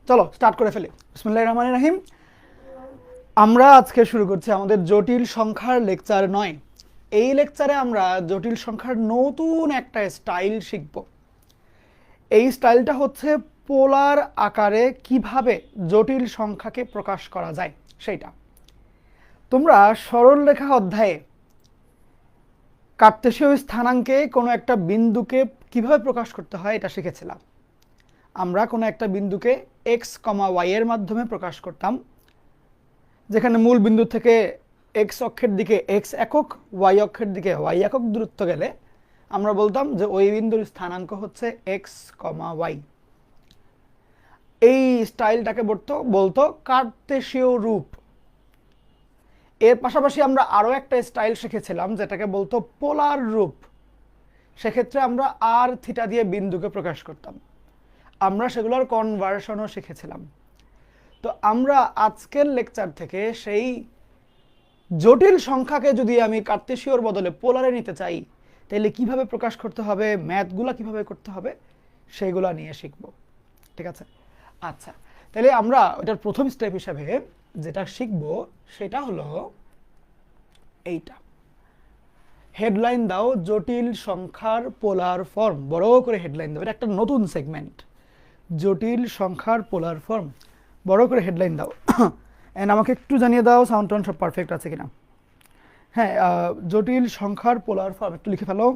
চলো স্টার্ট করে ফেলি। বিসমিল্লাহির রহমানির রহিম। আমরা আজকে শুরু করছি আমাদের জটিল সংখ্যার লেকচার 9। এই লেকচারে আমরা জটিল সংখ্যার নতুন একটা স্টাইল শিখব। এই স্টাইলটা হচ্ছে পোলার আকারে কিভাবে জটিল সংখ্যাকে প্রকাশ করা যায় সেইটা। তোমরা সরলরেখা অধ্যায়ে কার্তেশীয় স্থানাঙ্কে কোনো একটা বিন্দুকে কিভাবে প্রকাশ করতে হয় এটা শিখেছিলাম। আমরা কোনো একটা বিন্দুকে এক্স কমা ওয়াই এর মাধ্যমে প্রকাশ করতাম, যেখানে মূল বিন্দু থেকে এক্স অক্ষের দিকে এক্স একক, ওয়াই অক্ষের দিকে ওয়াই একক দূরত্ব গেলে আমরা বলতাম যে ওই বিন্দুর স্থানাঙ্ক হচ্ছে এক্স কমা ওয়াই। এই স্টাইলটাকে বলতো কার্তেশীয় রূপ। এর পাশাপাশি আমরা আরও একটা স্টাইল শিখেছিলাম যেটাকে বলতো পোলার রূপ। সেক্ষেত্রে আমরা আর থিটা দিয়ে বিন্দুকে প্রকাশ করতাম। আমরা সেগুলোর কনভার্সনও শিখেছিলাম। তো আমরা আজকের লেকচার থেকে সেই জটিল সংখ্যাকে যদি আমি কার্তেশীয়র বদলে পোলারে নিতে চাই তাহলে কিভাবে প্রকাশ করতে হবে, ম্যাথগুলো কিভাবে করতে হবে সেইগুলো নিয়ে শিখব। ঠিক আছে? আচ্ছা, তাহলে আমরা ওটার প্রথম স্টেপ হিসাবে যেটা শিখব সেটা হলো এইটা। হেডলাইন দাও জটিল সংখ্যার পোলার ফর্ম। বড় করে হেডলাইন দাও, এটা একটা নতুন সেগমেন্ট। জটিল সংখ্যার পোলার ফর্ম, বড় করে হেডলাইন দাও। এন্ড আমাকে একটু জানিয়ে দাও সাউন্ড টোন সব পারফেক্ট আছে কিনা। হ্যাঁ, জটিল সংখ্যার পোলার ফর্ম একটু লিখে ফেলো।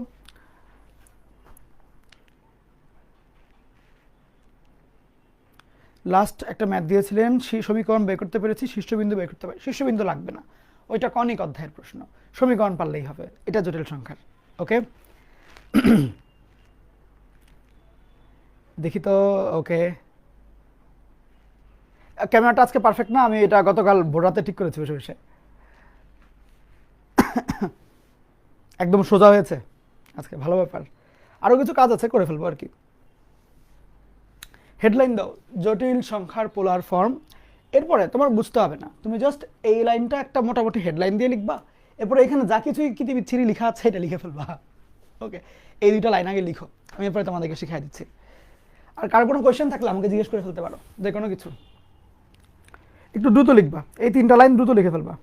লাস্ট একটা ম্যাথ দিয়েছিলেন, সমীকরণ বের করতে পেরেছি, শীর্ষবিন্দু বের করতে পারি। শীর্ষবিন্দু লাগবে না, ওইটা কনিক অধ্যায়ের প্রশ্ন। সমীকরণ পারলেই হবে, এটা জটিল সংখ্যার। ওকে, দেখি তো। ওকে, ক্যামেরাটা আজকে পারফেক্ট না, আমি এটা গতকাল ভোর রাতে ঠিক করেছি বসে বসে। একদম সোজা হয়েছে আজকে, ভালো ব্যাপার। আরও কিছু কাজ আছে, করে ফেলবো আর কি। হেডলাইন দাও জটিল সংখ্যার পোলার ফর্ম। এরপরে তোমার বুঝতে হবে না, তুমি জাস্ট এই লাইনটা একটা মোটামুটি হেডলাইন দিয়ে লিখবা। এরপরে এখানে যা কিছুই কিতিবিচ্ছিরি লিখা আছে এটা লিখে ফেলবা। ওকে, এই দুইটা লাইন আগে লিখো, আমি এরপরে তোমাদেরকে শিখাই দিচ্ছি। আর কার কোনো কোয়েশ্চেন থাকলে আমাকে জিজ্ঞেস করে ফেলতে পারো, যে কোনো কিছু। একটু দ্রুত লিখবা, এই 3টা লাইন দ্রুত লিখে ফেলবা।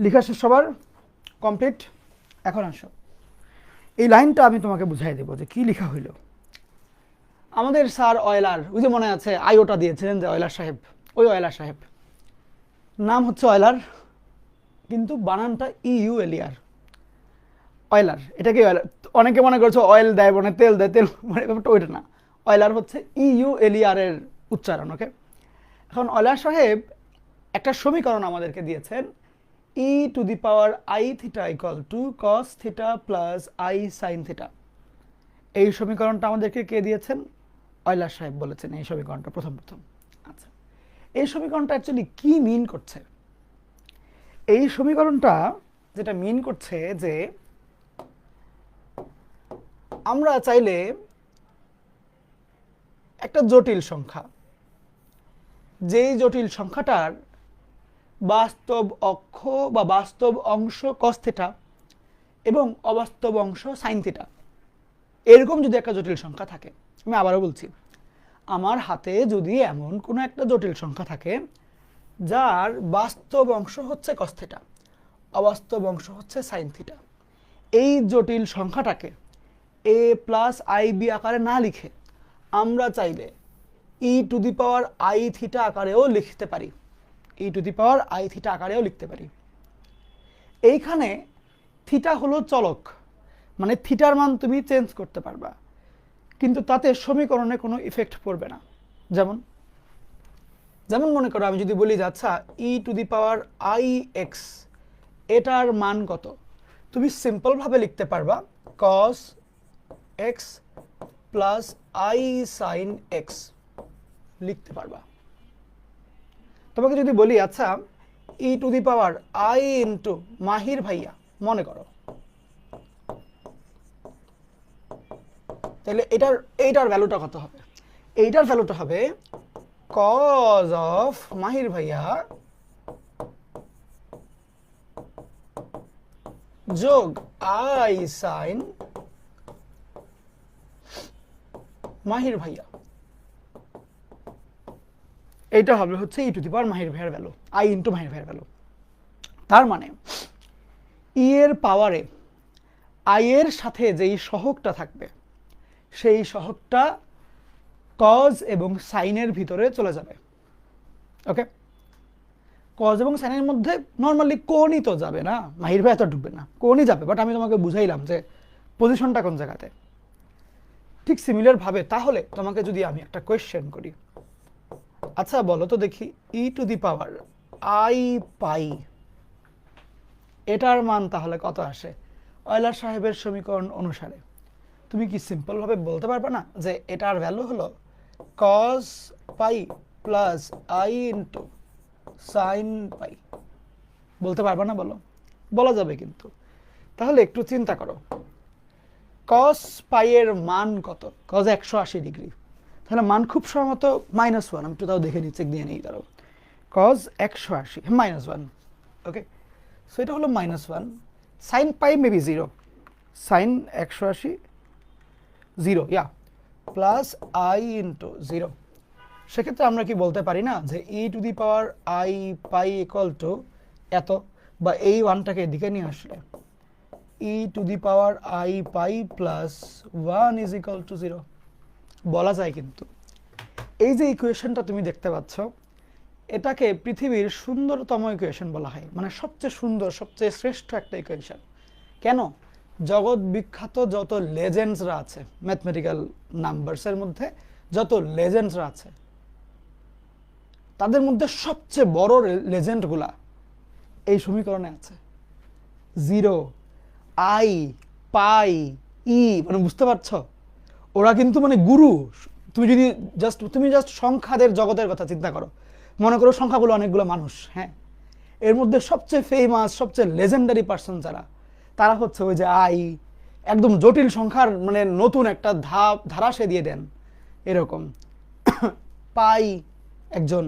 লেখা শেষ সবার কমপ্লিট? এখন আসো, এই লাইনটা আমি তোমাকে বুঝাই দেবো যে কি লেখা হইল। আমাদের স্যার অয়লার, ওই যে মনে আছে আইওটা দিয়েছিলেন যে অয়লার সাহেব, ওই অয়লার সাহেব নাম হচ্ছে অয়লার, কিন্তু বানানটা ইউ এলিয়ার। অয়লার, এটাকে অনেকে মনে করছে অয়েল দেয় মানে তেল দেয়, তেল মানে ব্যাপারটা ওইটা না। অয়লার হচ্ছে ইউ এলিয়ারের উচ্চারণ। ওকে, এখন অয়লার সাহেব একটা সমীকরণ আমাদেরকে দিয়েছেন, e to the power i theta equal to cos theta plus i sine theta. এই সমীকরণটা আমাদেরকে কে দিয়েছেন? অয়লার সাহেব বলেছেন এই সমীকরণটা প্রথম। আচ্ছা, এই সমীকরণটা অ্যাকচুয়ালি কি মিন করছে? এই সমীকরণটা যেটা মিন করছে যে আমরা চাইলে একটা জটিল সংখ্যা, যেই জটিল সংখ্যাটার বাস্তব অক্ষ বা বাস্তব অংশ কস থিটা এবং অবাস্তব অংশ সাইন থিটা, এরকম যদি একটা জটিল সংখ্যা থাকে, আমি আবারও বলছি, আমার হাতে যদি এমন কোনো একটা জটিল সংখ্যা থাকে যার বাস্তব অংশ হচ্ছে কস থিটা, অবাস্তব অংশ হচ্ছে সাইন থিটা, এই জটিল সংখ্যাটাকে এ প্লাস আই বি আকারে না লিখে আমরা চাইলে e to the power i theta আকারেও লিখতে পারি। E to the power i theta আকারেও লিখতে পারি। এইখানে থিটা হলো চলক, মানে থিটার মান তুমি চেঞ্জ করতে পারবা, কিন্তু তাতে সমীকরণে কোনো ইফেক্ট পড়বে না। যেমন যেমন মনে করো আমি যদি বলি যে আচ্ছা e to the power i x, এটার মান কত, তুমি সিম্পলভাবে লিখতে পারবা cos x plus i sine x লিখতে পারবা। তোমাকে যদি বলি আচ্ছা e to the power i into Mahir ভাইয়া, মনে করো, তাহলে এইটার ভ্যালুটা কত হবে? এইটার ভ্যালুটা হবে কজ অফ মাহির ভাইয়া যোগ আই সাইন মাহির ভাইয়া, এইটা হবে হচ্ছে ই টু দি পাওয়ার মাহির ভাইয়ার ভ্যালু, আই ইন্টু মাহির ভাইয়ার ভ্যালু। তার মানে ই এর পাওয়ারে আই এর সাথে যেই সহগটা থাকবে সেই সহগটা কজ এবং সাইনের ভিতরে চলে যাবে। ওকে, কজ এবং সাইনের মধ্যে নর্মালি কোনই তো যাবে না, মাহির ভাই এত ঢুকবে না, কোনই যাবে, বাট আমি তোমাকে বুঝাইলাম যে পজিশনটা কোন জায়গাতে। ঠিক সিমিলার ভাবে তাহলে তোমাকে যদি আমি একটা কোয়েশ্চেন করি, আচ্ছা বলো তো দেখি ই টু দি পাওয়ার আই পাই এটার মান তাহলে কত আসে অয়লার সাহেবের সমীকরণ অনুসারে? তুমি কি সিম্পল ভাবে বলতে পারবে না যে এটার ভ্যালু হলো cos pi plus i into sine pi? বলতে পারবে না? বলো, বলা যাবে কিন্তু। তাহলে একটু চিন্তা করো, cos পাই এর মান কত? cos 180 ডিগ্রি, তাহলে মান খুব সম্ভবত -1। আমি একটু তাও দেখে নিই, চেক দিয়ে নিই। ধরো cos 180 -1, ওকে, সো এটা হলো -1। Sine pi maybe 0, sine 180 0, yeah, plus i into 0। সেক্ষেত্রে আমরা কি বলতে পারি না যে e to the power i pi equal to এত, বা এই ওয়ানটাকে এদিকে নিয়ে আসলে e to the power i pi plus 1 is equal to 0 বলা যায়। কিন্তু এই যে ইকুয়েশনটা তুমি দেখতে পাচ্ছ, এটাকে পৃথিবীর সুন্দরতম ইকুয়েশন বলা হয়, মানে সবচেয়ে সুন্দর, সবচেয়ে শ্রেষ্ঠ একটা ইকুয়েশন। কেন? জগৎ বিখ্যাত যত লেজেন্ডসরা আছে ম্যাথমেটিক্যাল নাম্বারসের মধ্যে, যত লেজেন্ডসরা আছে তাদের মধ্যে সবচেয়ে বড় লেজেন্ডগুলা এই সমীকরণে আছে। 0, আই, পাই, ই, মানে বুঝতে পারছো, ওরা কিন্তু মানে গুরু। তুমি জাস্ট সংখ্যাদের জগতের কথা চিন্তা করো, মনে করো সংখ্যাগুলো অনেকগুলো মানুষ, হ্যাঁ, এর মধ্যে সবচেয়ে ফেমাস, সবচেয়ে লেজেন্ডারি পার্সন যারা, তারা হচ্ছে ওই যে আই, একদম জটিল সংখ্যার মানে নতুন একটা ধারা সে দিয়ে দেন এরকম। পাই একজন,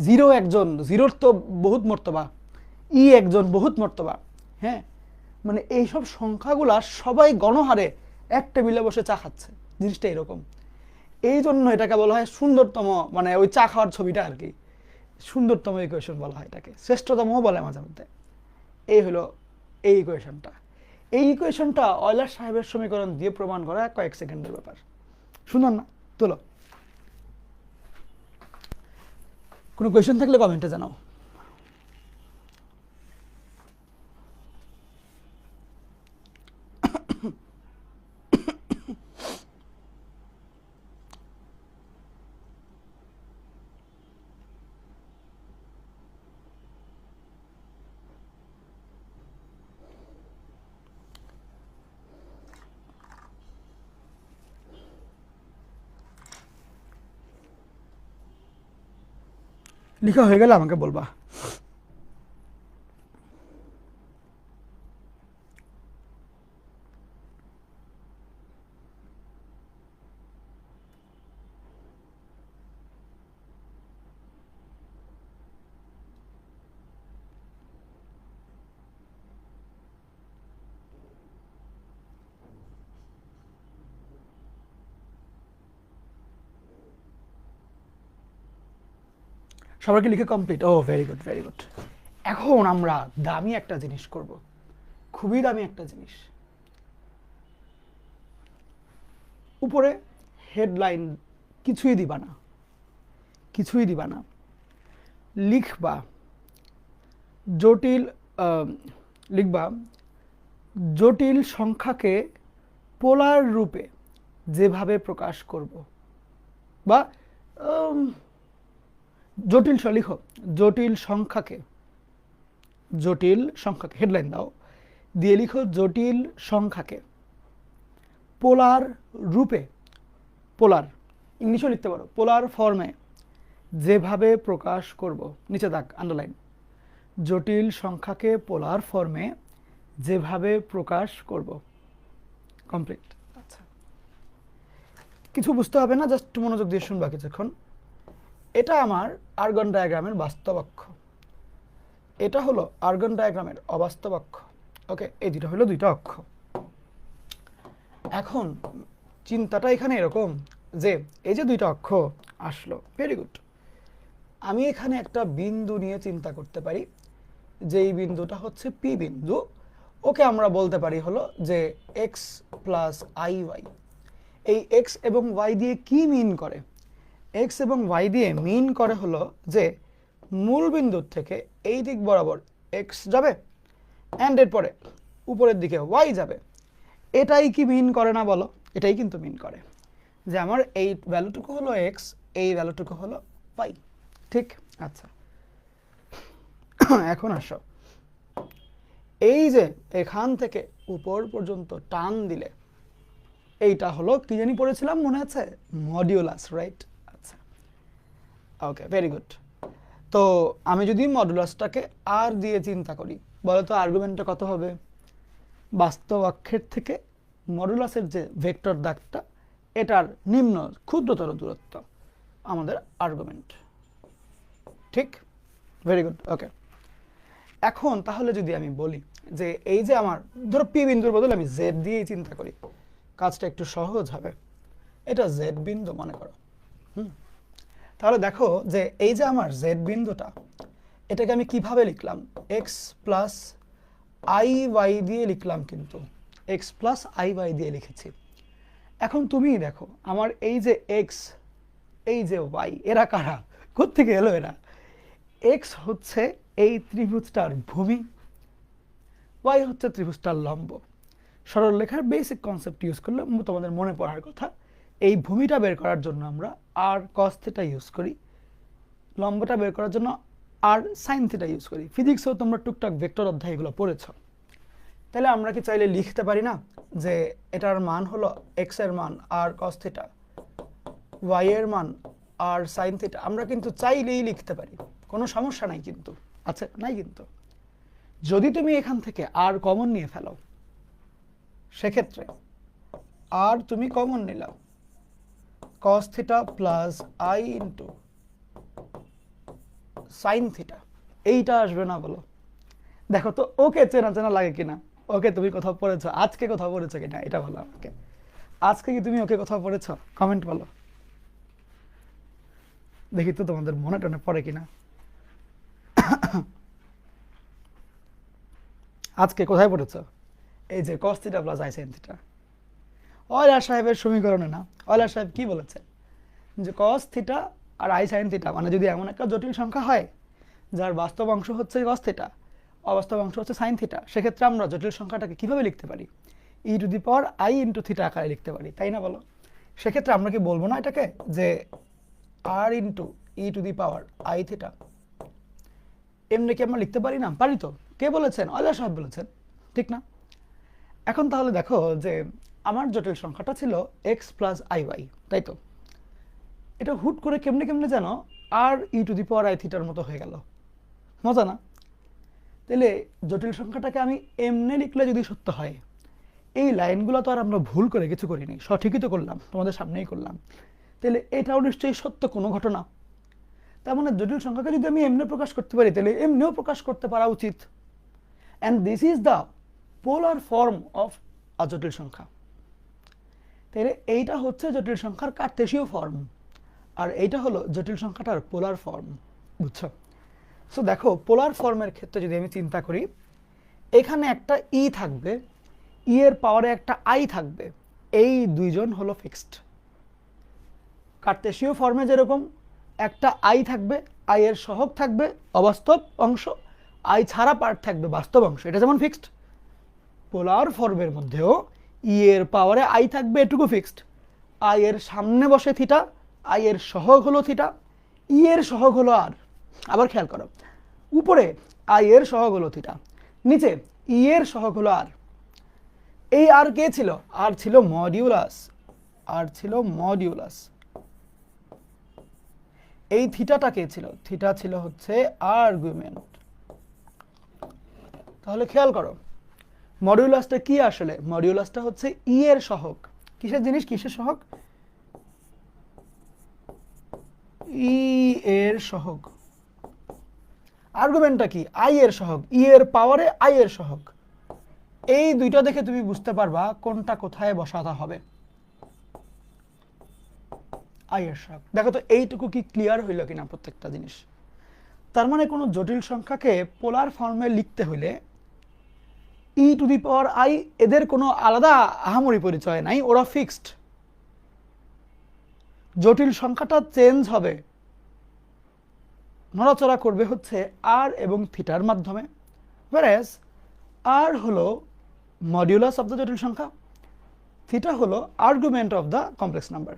0 একজন, 0-র তো বহুত মর্তবা, ই একজন, বহুত মর্তবা, হ্যাঁ, মানে এইসব সংখ্যাগুলা সবাই গণহারে এক টেবিলে বসে চা খাচ্ছে, জিনিসটা এরকম। এই জন্য এটাকে বলা হয় সুন্দরতম, মানে ওই চা খাওয়ার ছবিটা আর কি, সুন্দরতম ইকুয়েশন বলা হয় এটাকে, শ্রেষ্ঠতমও বলে মাঝে মধ্যে। এই হলো এই ইকুয়েশনটা। এই ইকুয়েশনটা অয়লার সাহেবের সমীকরণ দিয়ে প্রমাণ করা কয়েক সেকেন্ডের ব্যাপার। সুন্দর না? তোলো, কোনো কোয়েশন থাকলে কমেন্টে জানাও। লিখা হয়ে গেলে আমাকে বলবা। সবাইকে লিখে কমপ্লিট? ও ভেরি গুড, ভেরি গুড। এখন আমরা দামি একটা জিনিস করব, খুবই দামি একটা জিনিস। উপরে হেডলাইন কিছুই দিবা না, কিছুই দিবা না, লিখবা জটিল, লিখবা জটিল সংখ্যাকে পোলার রূপে যেভাবে প্রকাশ করব, বা লিখো জটিল সংখ্যাকে হেডলাইন দাও, দিয়ে লিখো জটিল সংখ্যাকে পোলার রূপে, পোলার ইংলিশও লিখতে পারো, পোলার ফর্মে যেভাবে প্রকাশ করব, নিচে দাগ আন্ডারলাইন, জটিল সংখ্যাকে পোলার ফর্মে যেভাবে প্রকাশ করব। কমপ্লিট। আচ্ছা, কিছু বুঝতে হবে না, জাস্ট মনোযোগ দিয়ে শুনবা কিছুক্ষণ। এটা আমার আর্গন ডায়াগ্রামের বাস্তব অক্ষ, এটা হলো আর্গন ডায়াগ্রামের অবাস্তব অক্ষ। ওকে, এই দুটো হলো দুইটা অক্ষ। এখন চিন্তাটা এখানে এরকম যে এই যে দুইটা অক্ষ আসলো, ভেরি গুড, আমি এখানে একটা বিন্দু নিয়ে চিন্তা করতে পারি, যেই বিন্দুটা হচ্ছে পি বিন্দু। ওকে আমরা বলতে পারি হলো যে এক্স প্লাস আই ওয়াই। এই এক্স এবং ওয়াই দিয়ে কি মিন করে? এক্স এবং ওয়াই দিয়ে মিন করে হলো যে মূল বিন্দুর থেকে এই দিক বরাবর এক্স যাবে অ্যান্ড এরপরে উপরের দিকে ওয়াই যাবে। এটাই কি মিন করে না বলো? এটাই কিন্তু মিন করে যে আমার এই ভ্যালুটুকু হলো এক্স, এই ভ্যালুটুকু হলো ওয়াই। ঠিক? আচ্ছা, এখন আসো, এই যে এখান থেকে উপর পর্যন্ত টান দিলে এইটা হলো কি জানি পড়েছিলাম, মনে আছে? Modulus, right? আচ্ছা, ওকে, ভেরি গুড। তো আমি যদি মডুলাসটাকে আর দিয়ে চিন্তা করি, বলো তো আর্গুমেন্টটা কত হবে? বাস্তব অক্ষের থেকে মডুলাসের যে ভেক্টর দাগটা, এটার নিম্ন ক্ষুদ্রতর দূরত্ব আমাদের আর্গুমেন্ট। ঠিক? Very good. ওকে, এখন তাহলে যদি আমি বলি যে এই যে আমার ধরো পি বিন্দুর বদলে আমি জেড দিয়েই চিন্তা করি, কাজটা একটু সহজ হবে। এটা জেড বিন্দু মনে করো। তাহলে দেখো যে এই যে আমার জেড বিন্দুটা, এটাকে আমি কিভাবে লিখলাম? এক্স প্লাস আই ওয়াই দিয়ে লিখলাম, কিন্তু এক্স প্লাস আই ওয়াই দিয়ে লিখেছি। এখন তুমি দেখো আমার এই যে এক্স, এই যে ওয়াই, এরা কারা? কোত্থেকে এলো এরা? এক্স হচ্ছে এই ত্রিভুজটার ভূমি, ওয়াই হচ্ছে ত্রিভুজটার লম্ব। সরল লেখার বেসিক কনসেপ্ট ইউজ করলে তোমাদের মনে পড়ার কথা, এই ভূমিটা বের করার জন্য আমরা আর কস থিটা ইউজ করি, লম্বটা বের করার জন্য আর সাইন থিটা ইউজ করি। ফিজিক্সেও তোমরা টুকটাক ভেক্টর অধ্যায় এগুলো পড়েছো। তাহলে আমরা কি চাইলে লিখতে পারি না যে এটার মান হলো এক্স এর মান আর কস থিটা, ওয়াই এর মান আর সাইন থিটা? আমরা কিন্তু চাইলেই লিখতে পারি, কোনো সমস্যা নাই কিন্তু, আচ্ছা নাই কিন্তু। যদি তুমি এখান থেকে আর কমন নিয়ে ফেলো, সেক্ষেত্রে আর তুমি কমন নিলাম cos theta plus i into sine theta, এইটা আসবে না বলো? দেখো তো ওকে চেনা চেনা লাগে কিনা? ওকে তুমি কোথাও পড়েছো? আজকে কোথাও পড়েছো কিনা এটা বলো আমাকে। আজকে কি তুমি ওকে কোথাও পড়েছো? কমেন্ট বলো দেখি তো তোমাদের মনে টনে পড়ে কিনা। আজকে কোথায় পড়েছো? এই যে cos theta plus i sine theta, Euler সাহেবের সমীকরণে না? অয়লার সাহেব কি বলেছে? যে cos থিটা আর আই সাইন থিটা মানে যদি এমন একটা জটিল সংখ্যা হয় যার বাস্তব অংশ হচ্ছে cos থিটা, অবাস্তব অংশ হচ্ছে সাইন থিটা, সেক্ষেত্রে আমরা জটিল সংখ্যাটাকে কিভাবে লিখতে পারি? E to the power i into theta আকারে লিখতে পারি, তাই না বলো? সেক্ষেত্রে আমরা কি বলবো না এটাকে যে r into e to the power i theta? এমনি কি আমরা লিখতে পারি না? পারি তো। কে বলেছেন? অয়লার সাহেব বলেছেন, ঠিক না? এখন তাহলে দেখো যে আমার জটিল সংখ্যাটা ছিল এক্স প্লাস আই ওয়াই, তাই তো? এটা হুট করে কেমনে কেমনে যেন আর e to the power I থিটার মতো হয়ে গেল, মজা না? তাহলে জটিল সংখ্যাটাকে আমি এমনি লিখলে যদি সত্য হয়, এই লাইনগুলো তো আর আমরা ভুল করে কিছু করিনি, সঠিকই তো করলাম, তোমাদের সামনেই করলাম। তাহলে এটাও নিশ্চয়ই সত্য কোনো ঘটনা। তার মানে জটিল সংখ্যাকে যদি আমি এমনি প্রকাশ করতে পারি, তাহলে এমনিও প্রকাশ করতে পারা উচিত। And this is the polar form of a জটিল সংখ্যা। তাহলে এইটা হচ্ছে জটিল সংখ্যার কার্টেসীয় ফর্ম, আর এইটা হলো জটিল সংখ্যাটার পোলার ফর্ম, বুঝছো? সো দেখো পোলার ফর্মের ক্ষেত্রে যদি আমি চিন্তা করি, এখানে একটা ই থাকবে, ই এর পাওয়ারে একটা আই থাকবে, এই দুইজন হলো ফিক্সড। কার্টেসীয় ফর্মে যেরকম একটা আই থাকবে, আই এর সহগ থাকবে অবাস্তব অংশ, আই ছাড়া পার্ট থাকবে বাস্তব অংশ, এটা যেমন ফিক্সড। পোলার ফর্মের মধ্যেও ই এর পাওয়ারে আই থাকবে, এটুকু ফিক্সড। আই এর সামনে বসে থিটা, আই এর সহগ হলো থিটা, ই এর সহগ হলো আর। আবার খেয়াল করো, উপরে আই এর সহগ হলো থিটা, নিচে ই এর সহগ হলো আর। এই আর কে ছিল? আর ছিল মডিউলাস, আর ছিল মডিউলাস। এই থিটাটা কে ছিল? থিটা ছিল হচ্ছে আর্গুমেন্ট। তাহলে খেয়াল করো মডিউলাসটা কি আসলে? মডিউলাসটা হচ্ছে ই এর সহগ। কিসের জিনিস? কিসের সহগ? ই এর সহগ, আর্গুমেন্টটা কি আই এর সহগ, ই এর পাওয়ারে আই এর সহগ। এই দুইটা দেখে তুমি বুঝতে পারবা কোনটা কোথায় বসাতে হবে। আই এর সহগ, দেখো তো এইটুকু কি ক্লিয়ার হইল কিনা প্রত্যেকটা জিনিস। তার মানে কোনো জটিল সংখ্যাকে পোলার ফর্মে লিখতে হইলে ই টু দি পাওয়ার আই এদের কোনো আলাদা আহামরি পরিচয় নাই, ওরা ফিক্সড। জটিল সংখ্যাটা চেঞ্জ হবে, নড়াচড়া করবে হচ্ছে আর এবং থিটার মাধ্যমে, whereas আর হলো মডিউলাস অফ দ্য জটিল সংখ্যা, থিটা হলো argument of the complex number.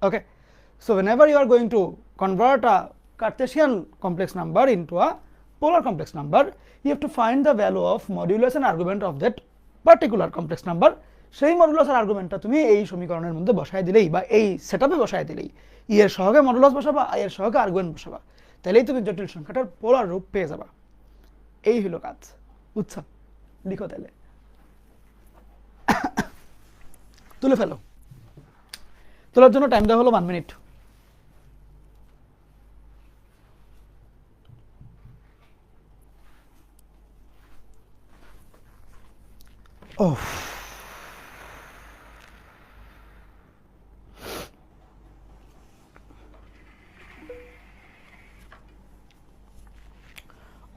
Okay, so whenever you are going to convert a Cartesian complex number into a polar complex number, you have to find the value of modulus and argument of that particular complex number. সেই modulus আর আর্গুমেন্টটা তুমি এই সমীকরণের মধ্যে বসায় দিলেই বা এই সেটআপে বসায় দিলেই, ই এর সহগে মডুলাস বসাবা, আই এর সহগে আর্গুমেন্ট বসাবা, তাহলেই তুমি জটিল সংখ্যাটার পোলার রূপ পেয়ে যাবা। এই হলো কাজ, বুঝছো? লিখো তাহলে, তুলে ফেলো। তোলার জন্য টাইম দেওয়া হলো 1 মিনিট। ও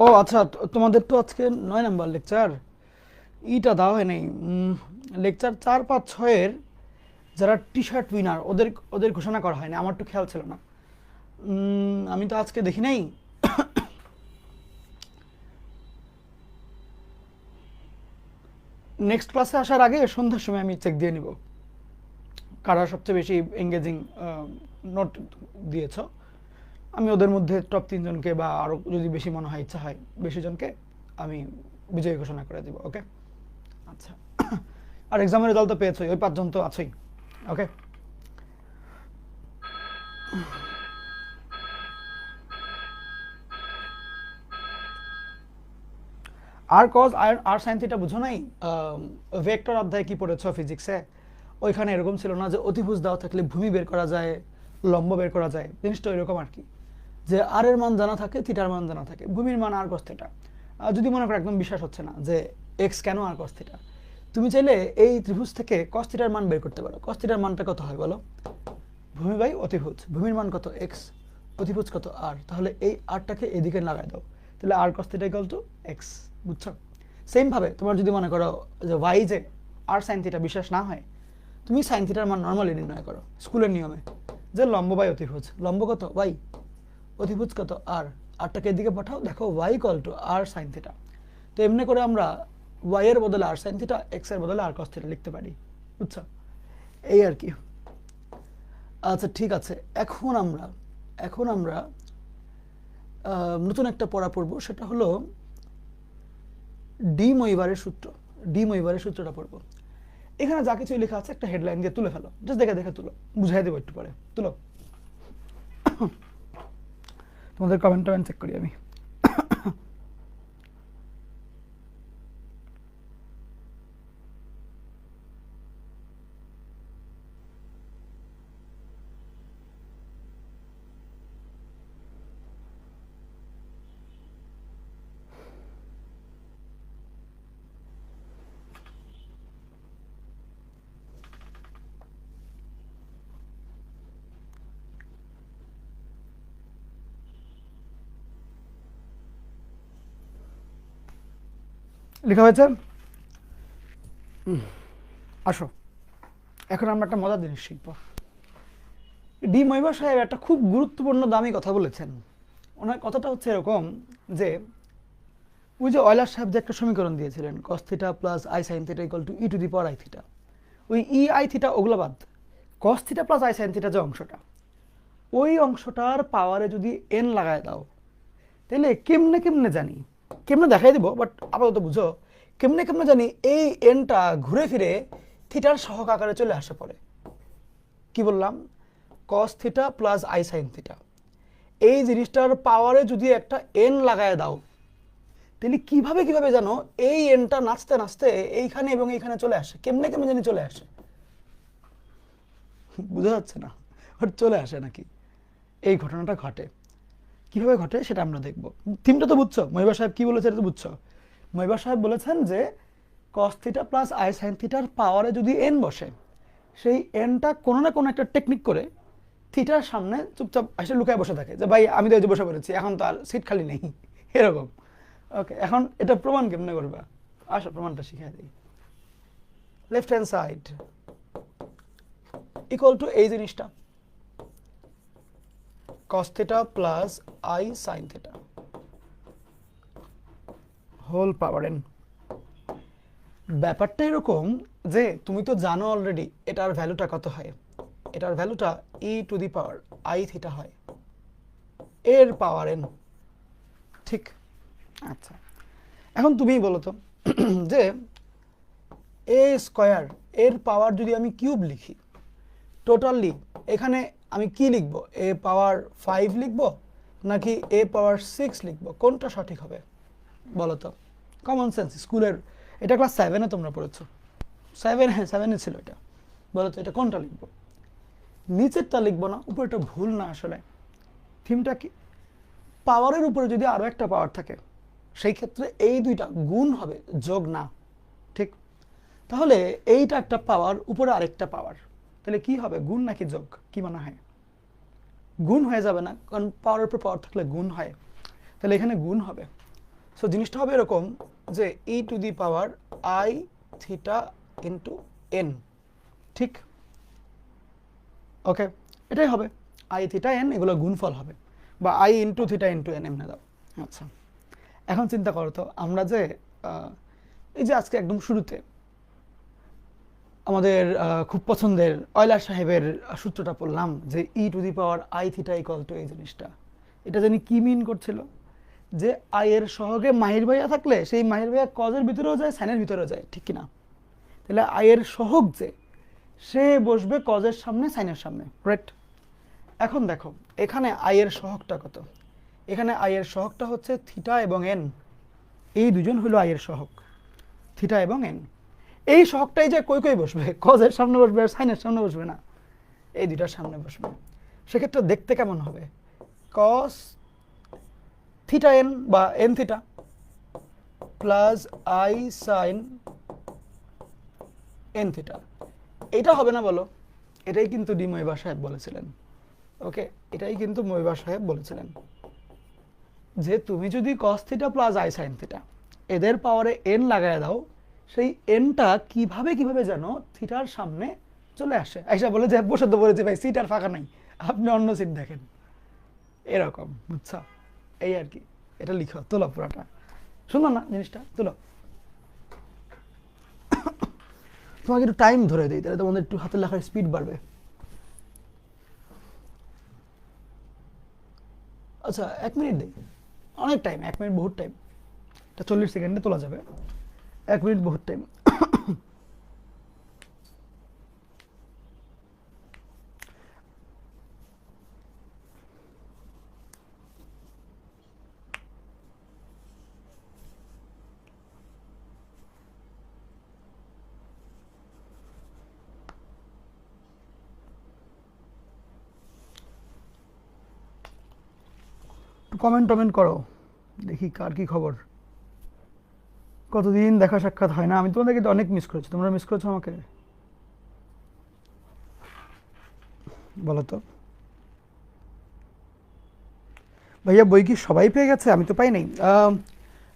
ও আচ্ছা, তোমাদের তো আজকে 9 নাম্বার লেকচার, ইটা দাও হয় নাই। লেকচার 4, 5, 6-এর যারা টি শার্ট উইনার ওদের ওদের ঘোষণা করা হয়নি, আমার তো খেয়াল ছিল না। আমি তো আজকে দেখি নাই। নেক্সট ক্লাসে আসার আগে সন্ধ্যার সময় আমি চেক দিয়ে নিব কারা সবচেয়ে বেশি এঙ্গেজিং নোট দিয়েছ। আমি ওদের মধ্যে টপ 3 জনকে বা আরও যদি বেশি মনে হয়, ইচ্ছা হয় বেশি জনকে আমি বিজয়ী ঘোষণা করে দিব। ওকে, আচ্ছা। আর এক্সামের রেজাল্ট তো পেয়েছোই, ওই 5 জন তো আছেই। ওকে, আর কজ আর সাইন থিটা বুঝো নাই? ভেক্টর অধ্যায় কি পড়েছো ফিজিক্সে? ওইখানে এরকম ছিল না যে অতিভুজ দেওয়া থাকলে ভূমি বের করা যায়, লম্ব বের করা যায়? জিনিসটা এরকম আর কি, যে আর এর মান জানা থাকে, থিটার মান জানা থাকে, ভূমির মান আর কস থিটা। যদি মনে করো একদম বিশ্বাস হচ্ছে না যে এক্স কেন আর কস থিটা, তুমি চাইলে এই ত্রিভুজ থেকে কস থিটার মান বের করতে পারো। কস থিটার মানটা কত হয় বলো? ভূমি বাই অতিভুজ, ভূমির মান কত? এক্স, অতিভুজ কত? আর। তাহলে এই আরটাকে এদিকে লাগাই দাও, তাহলে r cos theta equal to x. বুঝছো? সেম ভাবে তোমার যদি মনে করো যে ওয়াই যে আর সাইন থিটা বিশ্বাস না হয়, তুমি সাইন থিটার মান নর্মালি নির্ণয় করো স্কুলের নিয়মে, যে লম্ব বাই অতিভুজ, লম্ব কত? ওয়াই, অতিভুজ কত? আর, আরটাকে এদিকে পাঠাও, দেখো y equal to r sine theta. তো এমনি করে আমরা ওয়াই এর বদলে আর সাইন থিটা, এক্স এর বদলে আর কস থিটা লিখতে পারি। বুঝছো? এই আর কি। আচ্ছা ঠিক আছে, এখন আমরা নতুন একটা পড়া পড়বো, সেটা হলো ডি মইবারের সূত্র। ডি মইবারের সূত্রটা পড়বো। এখানে যা কিছু লেখা আছে একটা হেডলাইন দিয়ে তুলে ফেলো, জাস্ট দেখে দেখে তুলো, বুঝাই দেবো একটু পরে। তুলো, তোমাদের কমেন্ট টমেন্ট চেক করি আমি। লেখা হয়েছে? আসো, এখন আমরা একটা মজার জিনিস শিখব। ডি মইবার সাহেব একটা খুব গুরুত্বপূর্ণ দামি কথা বলেছেন। ওনার কথাটা হচ্ছে এরকম যে ওই যে অয়লার সাহেব যে একটা সমীকরণ দিয়েছিলেন, কস theta plus i sine theta equal two E to the power i theta, ওই ই আই থিটা ওগুলো বাদ, কস theta plus i sine theta যে অংশটা, ওই অংশটার পাওয়ারে যদি এন লাগায় দাও, তাহলে কেমনে কেমনে জানি, কেমনে দেখাই দিব, বাট আপাতত বুঝো, কেমনে কেমনে জানি এই এনটা ঘুরে ফিরে থিটার সহগ আকারে চলে আসে পড়ে। কি বললাম? কস theta plus i sine theta, এই জিনিসটার পাওয়ারে যদি একটা এন লাগায় দাও, তাহলে কিভাবে কিভাবে জানো এই এনটা নাচতে নাচতে এইখানে এবং এইখানে চলে আসে, কেমনে কেমনে জানি চলে আসে। বোঝা যাচ্ছে না? চলে আসে নাকি? এই ঘটনাটা ঘটে। কিভাবে ঘটে সেটা আমরা দেখব। থিমটা তো বুঝছো, মহিবা সাহেব কি বলেছে এটা তো বুঝছো। মহিবা সাহেব বলেছেন যে cos theta plus i sign থিটার পাওয়ারে যদি n বসে, সেই nটা কোনো না কোনো একটা টেকনিক করে থিটার সামনে চুপচাপ এসে লুকায় বসে থাকে, যে ভাই আমি তো এই যে বসে পড়েছি, এখন তো আর সিট খালি নেই, এরকম। ওকে, এখন এটা প্রমাণ কেমনে করবা, আসো প্রমাণটা শিখিয়ে দিই। Left hand side equal to এই জিনিসটা cos theta plus i sine theta whole power n। ব্যাপারটা এরকম যে তুমি তো জানো অলরেডি এটার ভ্যালুটা কত হয়, এটার ভ্যালুটা e two the power i theta হয়, এর পাওয়ার n, ঠিক? আচ্ছা, এখন তুমিই বলো তো যে এ স্কয়ার এর পাওয়ার যদি আমি কিউব লিখি, টোটালি এখানে আমি কি লিখব, এ পাওয়ার 5 লিখব নাকি এ পাওয়ার 6 লিখব, কোনটা সঠিক হবে বলো তো? কমন সেন্স, স্কুলের এটা ক্লাস 7-এ তোমরা পড়েছো, 7, হ্যাঁ 7-এ ছিল এটা। বলো তো এটা কোনটা লিখবো? নিচেরটা লিখবো না, উপরেটা ভুল না আসলে। থিমটা কি, পাওয়ারের উপরে যদি আরো একটা পাওয়ার থাকে সেই ক্ষেত্রে এই দুইটা গুণ হবে, যোগ না, ঠিক? তাহলে এইটা একটা পাওয়ার, উপরে আরেকটা পাওয়ার, তাহলে কি হবে, গুণ নাকি যোগ, কি মনে হয়? গুণ হয়ে যাবে না, কারণ পাওয়ারের উপর পাওয়ার থাকলে গুণ হয়, তাহলে এখানে গুণ হবে। সো জিনিসটা হবে এরকম যে e to the power i theta into n, ঠিক? ওকে, এটাই হবে আই থিটা এন, এগুলো গুণফল হবে, বা I into theta into N এমনি দাও। আচ্ছা, এখন চিন্তা করো তো, আমরা যে এই যে আজকে একদম শুরুতে আমাদের খুব পছন্দের অয়লার সাহেবের সূত্রটা পড়লাম যে e to the power i theta equal to এই জিনিসটা, এটা জানি কি মিন করছিল, যে আই এর সহগে মাহির ভাইয়া থাকলে সেই মাহির ভাইয়া কজের ভিতরেও যায়, সাইনের ভিতরেও যায়, ঠিক কিনা? তাহলে আই এর সহগ যে, সে বসবে কজের সামনে, সাইনের সামনে, রাইট? এখন দেখো এখানে আই এর সহগটা কত, এখানে আই এর সহগটা হচ্ছে থিটা এবং এন, এই দুজন হলো আই এর সহগ, থিটা এবং এন। এই সহগটাই যে কই কই বসবে, কজের সামনে বসবে আর সাইনের সামনে বসবে না, এই দুইটার সামনে বসবে। সেক্ষেত্রে দেখতে কেমন হবে, কস থিটা এন বা N theta plus i sine n theta, এটা হবে না বলো? এটাই কিন্তু ডি মহিবা সাহেব বলেছিলেন। ওকে, এটাই কিন্তু মহিবা সাহেব বলেছিলেন যে তুমি যদি কস theta plus i sine theta এদের পাওয়ারে এন লাগায় দাও, সেই এনটা কিভাবে কিভাবে যেন থিটার সামনে চলে আসে, আইসা বলে যে বসে তো বলেছে ভাই সিট আর ফাঁকা নাই, আপনি অন্য সিট দেখেন, এরকম, বুঝছো? এই আর কি, এটা লিখো, তোলো পুরাটা, শুনলো না জিনিসটা, তোলো। তোমাকে একটু টাইম ধরে দিই, তাহলে তোমাদের একটু হাতের লেখার স্পিড বাড়বে। আচ্ছা 1 মিনিট দিই, অনেক টাইম, 1 মিনিট বহুত টাইম, এটা 40 সেকেন্ডে তোলা যাবে, 1 মিনিট বহুত টাইম। কমেন্ট টমেন্ট করো, দেখি কার কি খবর, কতদিন দেখা সাক্ষাৎ হয় না, আমি তোমাদেরকে অনেক মিস করেছি, তোমরা মিস করেছো আমাকে, বলো তো? ভাইয়া বই কি সবাই পেয়ে গেছে? আমি তো পাই নাই।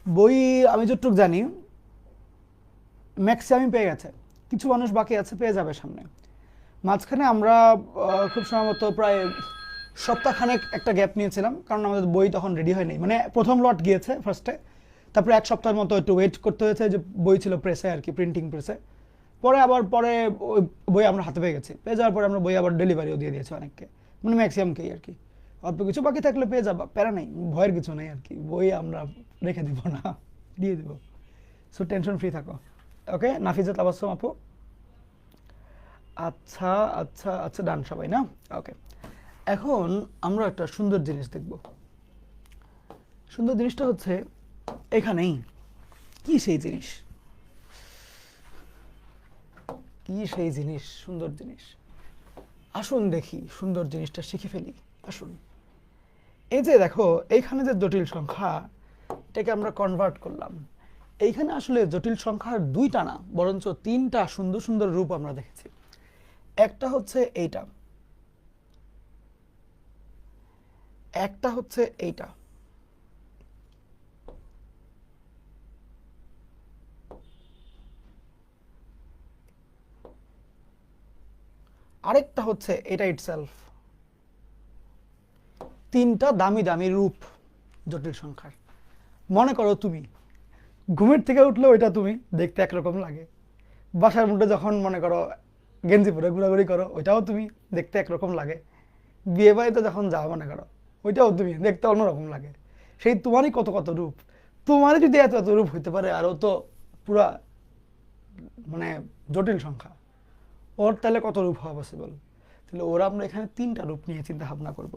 বই আমি যতটুকু জানি ম্যাক্সিমামই পেয়ে গেছে, কিছু মানুষ বাকি আছে, পেয়ে যাবে সামনে। মাঝখানে আমরা খুব সম্ভবত প্রায় সপ্তাহখানেক একটা গ্যাপ নিয়েছিলাম, কারণ আমাদের বই তখন রেডি হয়নি, মানে প্রথম লট গিয়েছে ফার্স্টে, তারপরে 1 সপ্তাহের মতো একটু ওয়েট করতে হয়েছে, যে বই ছিল প্রেসে আর কি, প্রিন্টিং প্রেসে। পরে ওই বই আমরা হাতে পেয়ে গেছি, পেয়ে যাওয়ার পরে আমরা বই আবার ডেলিভারিও দিয়ে দিয়েছি অনেককে, মানে ম্যাক্সিমামকেই আর কি। অল্প কিছু বাকি থাকলে পেয়ে যাবা, প্যারা নেই, ভয়ের কিছু নেই আর কি, বই আমরা রেখে দিব না, দিয়ে দিব, সো টেনশন ফ্রি থাকো। ওকে, নাফিজা তাবাসসুম আপু, আচ্ছা আচ্ছা আচ্ছা, ডান সবাই না? ওকে, এখন আমরা একটা সুন্দর জিনিস দেখব। সুন্দর জিনিসটা হচ্ছে এখানেই, কি সেই জিনিস, কি সেই জিনিস, সুন্দর জিনিস, আসুন দেখি সুন্দর জিনিসটা শিখে ফেলি, আসুন। এই যে দেখো এইখানে যে জটিল সংখ্যা, এটাকে আমরা কনভার্ট করলাম। এইখানে আসলে জটিল সংখ্যার দুইটা না, বরঞ্চ তিনটা সুন্দর সুন্দর রূপ আমরা দেখেছি। একটা হচ্ছে এইটা, একটা হচ্ছে এইটা, আরেকটা হচ্ছে এটা ইটসেলফ। তিনটা দামি দামি রূপ জটিল সংখ্যার। মনে করো তুমি ঘুমের থেকে উঠলে ওইটা তুমি দেখতে একরকম লাগে, বাসার মধ্যে যখন মনে করো গেঞ্জি পরে ঘোরাঘুরি করো ওইটাও তুমি দেখতে একরকম লাগে, বিয়ে বাড়িতে যখন যাও মনে করো ওইটাও তুমি দেখতে অন্যরকম লাগে। সেই তোমারই কত কত রূপ, তোমারই যদি এত এত রূপ হইতে পারে, আরও তো পুরা মানে জটিল সংখ্যা, ওর তাহলে কত রূপ হওয়া পসিবল। তাহলে ওরা আমরা এখানে তিনটা রূপ নিয়ে চিন্তা ভাবনা করব।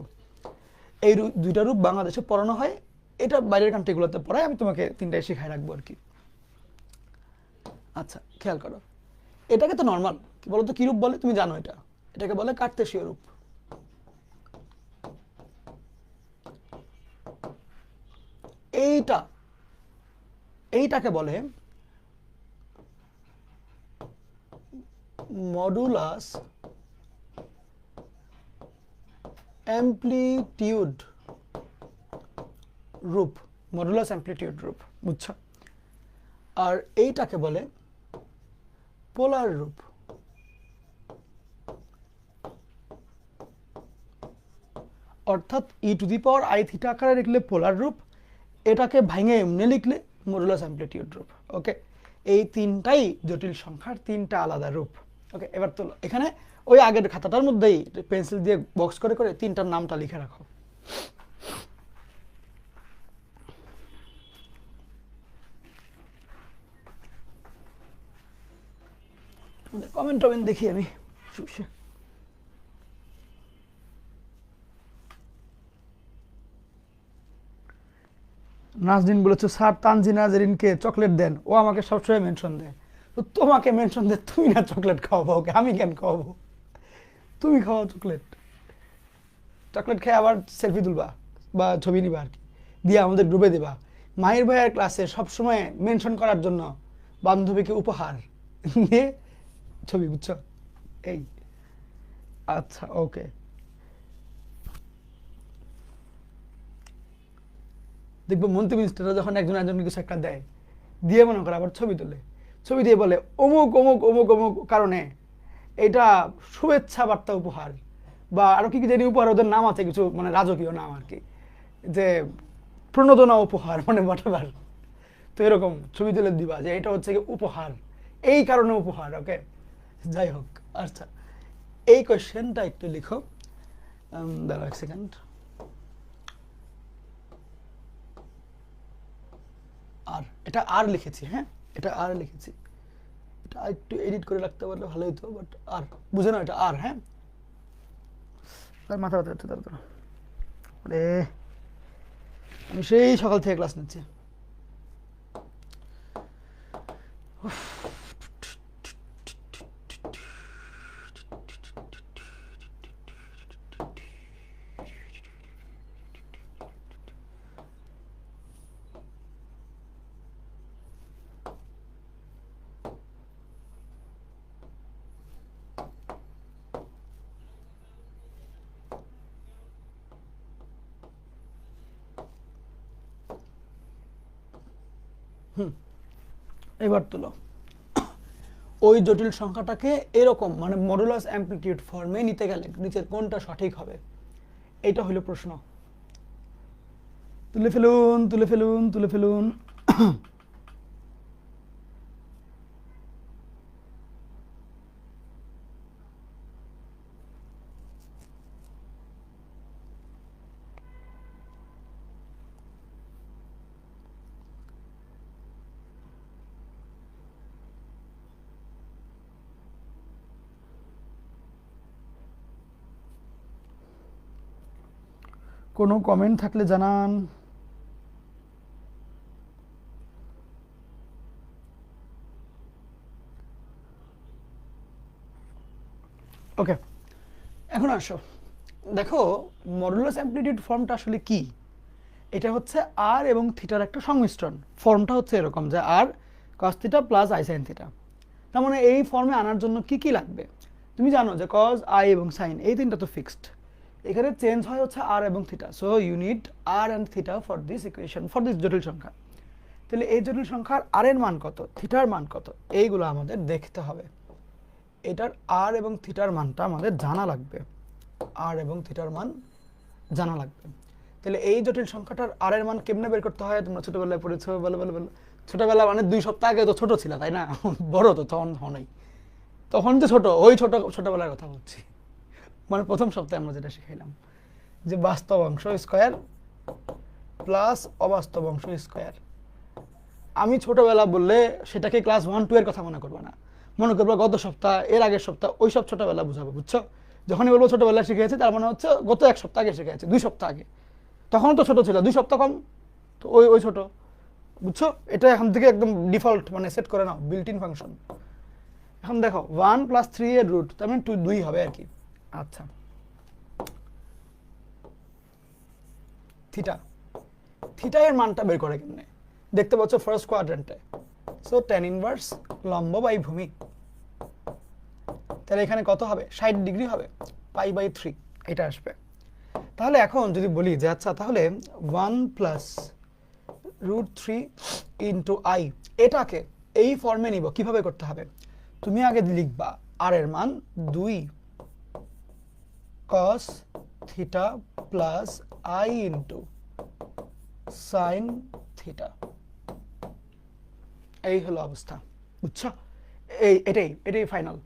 এই দুইটা রূপ বাংলাদেশে পড়ানো হয়, এটা বাইরের কান্ট্রিগুলোতে পড়ায়, আমি তোমাকে তিনটাই শেখায় রাখবো আর কি। আচ্ছা খেয়াল করো, এটাকে তো নর্মাল কি বলতো, কি রূপ বলে তুমি জানো, এটাকে বলে কার্তেশীয় রূপ। এইটাকে বলে মডুলাস অ্যামপ্লিটিউড রূপ, মডুলাস অ্যামপ্লিটিউড রূপ, বুঝছো? আর এইটাকে বলে পোলার রূপ। অর্থাৎ e⁻i থিটা আকারে লিখলে পোলার রূপ, এটাকে ভাঙে এমনি লিখলে মডুলাস অ্যামপ্লিটিউড রূপ। ওকে, এই তিনটাই জটিল সংখ্যার তিনটা আলাদা রূপ। ওকে, এবার তো এখানে ওই আগের খাতাটার মধ্যেই পেন্সিল দিয়ে বক্স করে করে তিনটার নামটা লিখে রাখো। কমেন্ট টমেন্ট দেখি আমি। নাজরিন বলেছে স্যার তানজিনা জেরিনকে চকলেট দেন, ও আমাকে সবসময় মেনশন দেয়। তো তোমাকে মেনশন দেয়, তুমি না চকলেট খাওয়াবো ওকে, আমি কেন খাওয়াবো? তুমি খাওয়াও চকলেট, চকলেট খেয়ে আবার সেলফি তুলবা বা ছবি নিবা আর কি, দিয়ে আমাদের গ্রুপে দিবা। মাহির ভাইয়ের ক্লাসে সবসময় মেনশন করার জন্য বান্ধবীকে উপহার দিয়ে ছবি, বুঝছো? এই আচ্ছা ওকে, দেখবো মন্ত্রী মিনিস্টাররা যখন একজন একজনকে কিছু একটা দেয়, দিয়ে মনে করে আবার ছবি তোলে, ছবি দিয়ে বলে অমুক অমুক অমুক অমুক কারণে এটা শুভেচ্ছা বার্তা উপহার, বা আরো কি কি জানি উপহার, ওদের নাম আছে কিছু, মানে রাজকীয় নাম আর কি, যে প্রণোদনা উপহার, মানে হোয়াটএভার। তো এরকম ছবি তুলে দিবা যে এটা হচ্ছে কি উপহার, এই কারণে উপহার। ওকে, যাই হোক। আচ্ছা, এই কোয়েশ্চেনটা একটু লিখো, দাঁড়াও এক সেকেন্ড। আর এটা আর লিখেছি, হ্যাঁ এটা আর লিখেছি, এটা একটু এডিট করে রাখতে পারলে ভালো হতো, বাট আর বুঝে না এটা আর। হ্যাঁ, মাথা ব্যথা হচ্ছে তার, আরে আমি সেই সকাল থেকে ক্লাস নিচ্ছি। এবার তুলো, ওই জটিল সংখ্যাটাকে এরকম মানে মডুলাস অ্যামপ্লিটিউড ফর্মে নিতে গেলে নিচের কোনটা সঠিক হবে, এইটা হলো প্রশ্ন। তুলে ফেলুন তুলে ফেলুন তুলে ফেলুন। কোনো কমেন্ট থাকলে জানান। ওকে, এখন আসো, দেখো মডুলাস অ্যামপ্লিটিউড ফর্মটা আসলে কি, এটা হচ্ছে আর এবং থিটার একটা সংমিশ্রণ। ফর্মটা হচ্ছে এরকম যে r cos theta plus i sine theta. তার মানে এই ফর্মে আনার জন্য কি কি লাগবে, তুমি জানো যে কজ আই এবং সাইন এই তিনটা তো ফিক্সড, এখানে চেঞ্জ হয় হচ্ছে আর এবং theta. So you need r and theta for this equation, for this জটিল সংখ্যা। তাহলে এই জটিল সংখ্যার আর এর মান কত, থিটার মান কত, এইগুলো আমাদের দেখতে হবে। এটার আর এবং থিটার মানটা আমাদের জানা লাগবে, আর এবং থিটার মান জানা লাগবে। তাহলে এই জটিল সংখ্যাটার আর এর মান কেমনে বের করতে হয়, তোমরা ছোটবেলায় পড়েছো। বলো বলো বলো। ছোটবেলা মানে 2 সপ্তাহ আগে তো ছোট ছিল তাই না, বড় তো তখন হনই, তখন যে ছোট, ওই ছোটবেলার কথা বলছি। মানে প্রথম সপ্তাহে আমরা যেটা শিখাইলাম যে বাস্তব অংশ স্কয়ার প্লাস অবাস্তব অংশ স্কয়ার। আমি ছোটবেলা বললে সেটাকে ক্লাস 1-2 এর কথা মনে করবো না, মনে করবো গত সপ্তাহ, এর আগের সপ্তাহ, ওই সব ছোটবেলা বুঝাবো, বুঝছো? যখনই বলবো ছোটবেলা শিখেছি তার মানে হচ্ছে গত 1 সপ্তাহ আগে শিখেছি, 2 সপ্তাহ আগে। তখন তো ছোট ছিল, 2 সপ্তাহ কম, তো ওই ওই ছোট, বুঝছো? এটা এখন থেকে একদম ডিফল্ট মানে সেট করে নাও, বিল্ট ইন ফাংশন। এখন দেখো 1 + 3 এর রুট, তার মানে 2 হবে আর কি। আচ্ছা, থিটা, থিটা এর মানটা বের করে কেমনে, দেখতে পাচ্ছ ফার্স্ট কোয়াড্রেন্টে। সো tan ইনভার্স লম্ব বাই ভূমি, তাহলে এখানে কত হবে, 60 ডিগ্রি হবে, π/3 এটা আসবে। তাহলে এখন যদি বলি যে আচ্ছা তাহলে 1 + √3 * i, এটাকে এই ফর্মে নিব, কিভাবে করতে হবে, তুমি আগে লিখবা আর এর মান 2 cos theta plus i * sin theta. এই হলো অবস্থা, বুঝছো? এটাই ফাইনাল।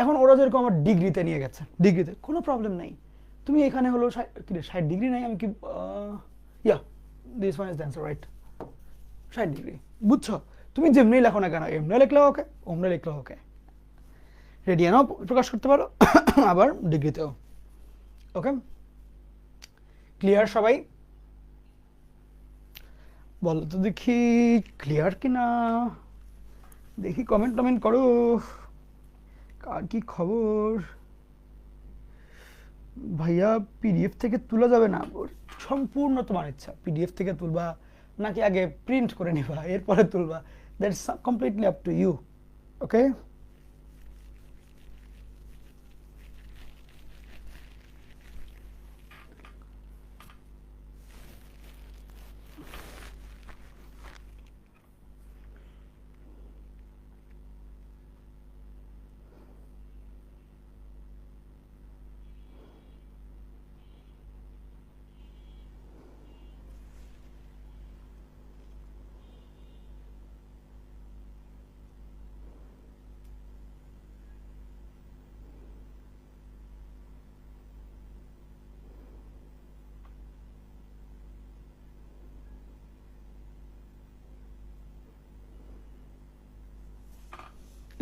এখন ওরা যেরকম আমার ডিগ্রিতে নিয়ে গেছে, ডিগ্রিতে কোনো প্রবলেম নাই, তুমি এখানে হলো 60 ডিগ্রি নাই, আমি কি yeah this one is the answer, right, 60 degree, বুঝছো? তুমি যেমনি লেখো না কেন, এমনি লিখলেও ওকে, অমনি লিখলেও ওকে, রেডিয়ানও প্রকাশ করতে পারো আবার ডিগ্রিতেও। ওকে, ক্লিয়ার সবাই? বলো তো দেখি ক্লিয়ার কিনা, দেখি কমেন্ট করো, কার কি খবর। ভাইয়া পিডিএফ থেকে তোলা যাবে না, সম্পূর্ণ তোমার ইচ্ছা, পিডিএফ থেকে তুলবা নাকি আগে প্রিন্ট করে নিবা এরপরে তুলবা, that's completely up to you. Okay,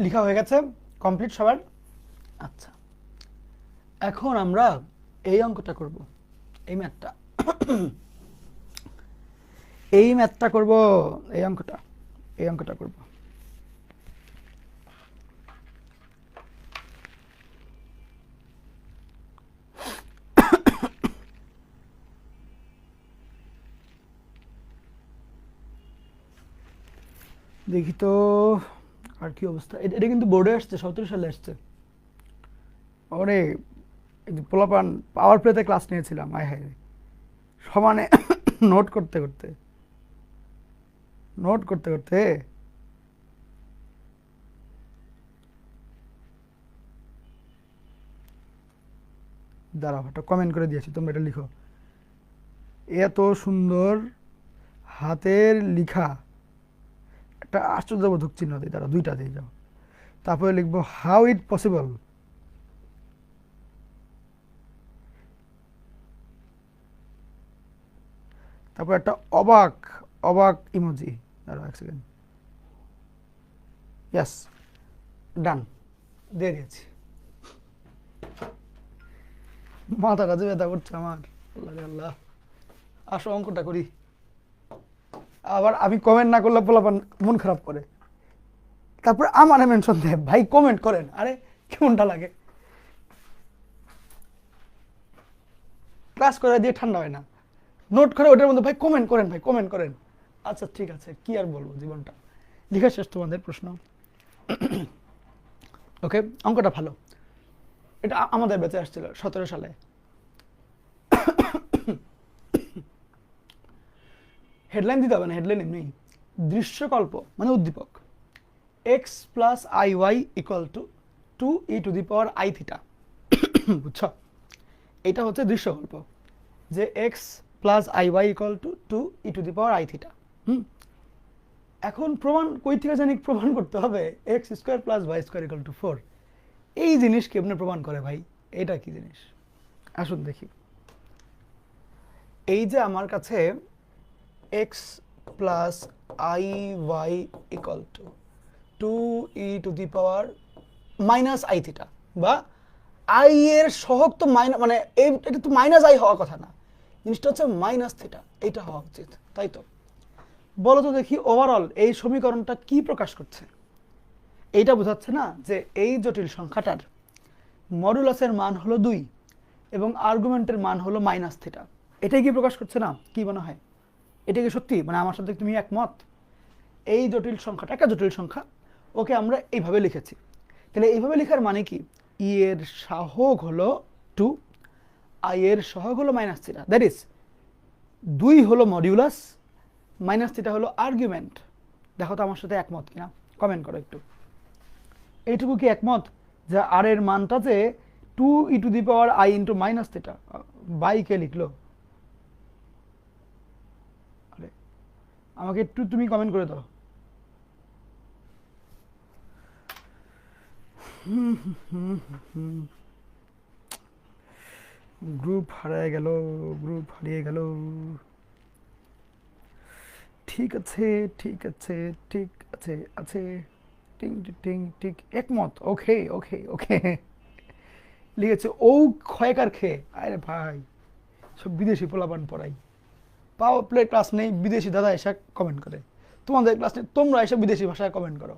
লেখা হয়ে গেছে, কমপ্লিট সবার? আচ্ছা, এখন আমরা এই অঙ্কটা করব, এই ম্যাথটা এই ম্যাথটা করব, এই অঙ্কটা করব। দেখি তো আর কি অবস্থা, এটা কিন্তু বোর্ডে আসছে, 17 সালে আসছে। ওরে পোলাপান পাওয়ার প্লেতে ক্লাস নিয়েছিলাম, আয় হায় সমানে নোট করতে করতে দাঁড়াও, একটা কমেন্ট করে দিয়েছি, তোমরা এটা লিখো। এত সুন্দর হাতের লিখা, একটা আশ্চর্যবোধক চিহ্ন দিই, দাঁড়াও 2টা দিয়ে যাও, তারপরে লিখবো হাউ ইট পসিবল। তারপর একটা অবাক ইমোজি, দাঁড়াও 1 সেকেন্ড, ইয়েস, ডান, দিয়ে দিয়েছি। মাথাটা যে ব্যথা করছে আমার, আল্লাহ রে আল্লাহ। আসো অঙ্কটা করি, আবার আমি কমেন্ট না করলে পোলাপান মন খারাপ করে, তারপরে আমার মেনশন দেয়, ভাই কমেন্ট করেন, আরে কেমনটা লাগে। ক্লাস করে দিয়ে ঠান্ডা হয় না, নোট করে ওটার মধ্যে ভাই কমেন্ট করেন, ভাই কমেন্ট করেন। আচ্ছা ঠিক আছে, কি আর বলবো, জীবনটা লেখা শেষ তোমাদের প্রশ্ন। ওকে, অঙ্কটা ভালো, এটা আমাদের ব্যাচে আসছিল 17 সালে। হেডলাইন দিতে হবে না, হেডলাইন এমনি দৃশ্যকল্প মানে উদ্দীপক x plus i y equal to 2e⁻i⁻, বুঝছো? এটা হচ্ছে দৃশ্যকল্প, যে x plus i y equal to 2e⁻i⁻। এখন প্রমাণ কই থেকে জানি প্রমাণ করতে হবে x square plus y square equal to 4। এই জিনিস কেমনে প্রমাণ করে ভাই, এটা কি জিনিস? আসুন দেখি। এই যে আমার কাছে x plus i y equal to 2e⁻−i⁻, বা আই এর সহগ তো মানে এটা তো মাইনাস আই হওয়ার কথা না, জিনিসটা হচ্ছে -θ, এইটা হওয়া উচিত, তাই তো? বলো তো দেখি ওভারঅল এই সমীকরণটা কি প্রকাশ করছে? এইটা বোঝাচ্ছে না যে এই জটিল সংখ্যাটার মডুলাসের মান হলো 2 এবং আর্গুমেন্টের মান হলো -θ। এটাই কি প্রকাশ করছে না? কি মনে হয়, এটা কি সত্যি? মানে আমার সাথে তুমি একমত? এই জটিল সংখ্যাটা একটা জটিল সংখ্যা, ওকে আমরা এইভাবে লিখেছি, তাহলে এইভাবে লেখার মানে কি? ই এর সহগ হলো 2, আই এর সহগ হলো -θ, দ্যাট ইজ 2 হলো মডিউলাস, -θ হলো আর্গুমেন্ট। দেখো তো আমার সাথে একমত কিনা, কমেন্ট করো একটু। এইটুকু কি একমত যে আর এর মানটা যে 2e⁻i × -θ, বাই কে লিখলো? আরে আমাকে একটু তুমি কমেন্ট করে দাও। গ্রুপ হারিয়ে গেল, গ্রুপ হারিয়ে গেল। ঠিক আছে ঠিক আছে ঠিক আছে আছে, টিং টিং ঠিক একমত, ওকে ওকে ওকে লিখেছে ও ক্ষয়কার খেয়ে। আরে ভাই সব বিদেশি পোলাপান পড়াই, পাওয়ার প্লে ক্লাস নেই, বিদেশি দাদা এসে কমেন্ট করে, তোমাদের ক্লাস নেই তোমরা এসে বিদেশি ভাষায় কমেন্ট করো,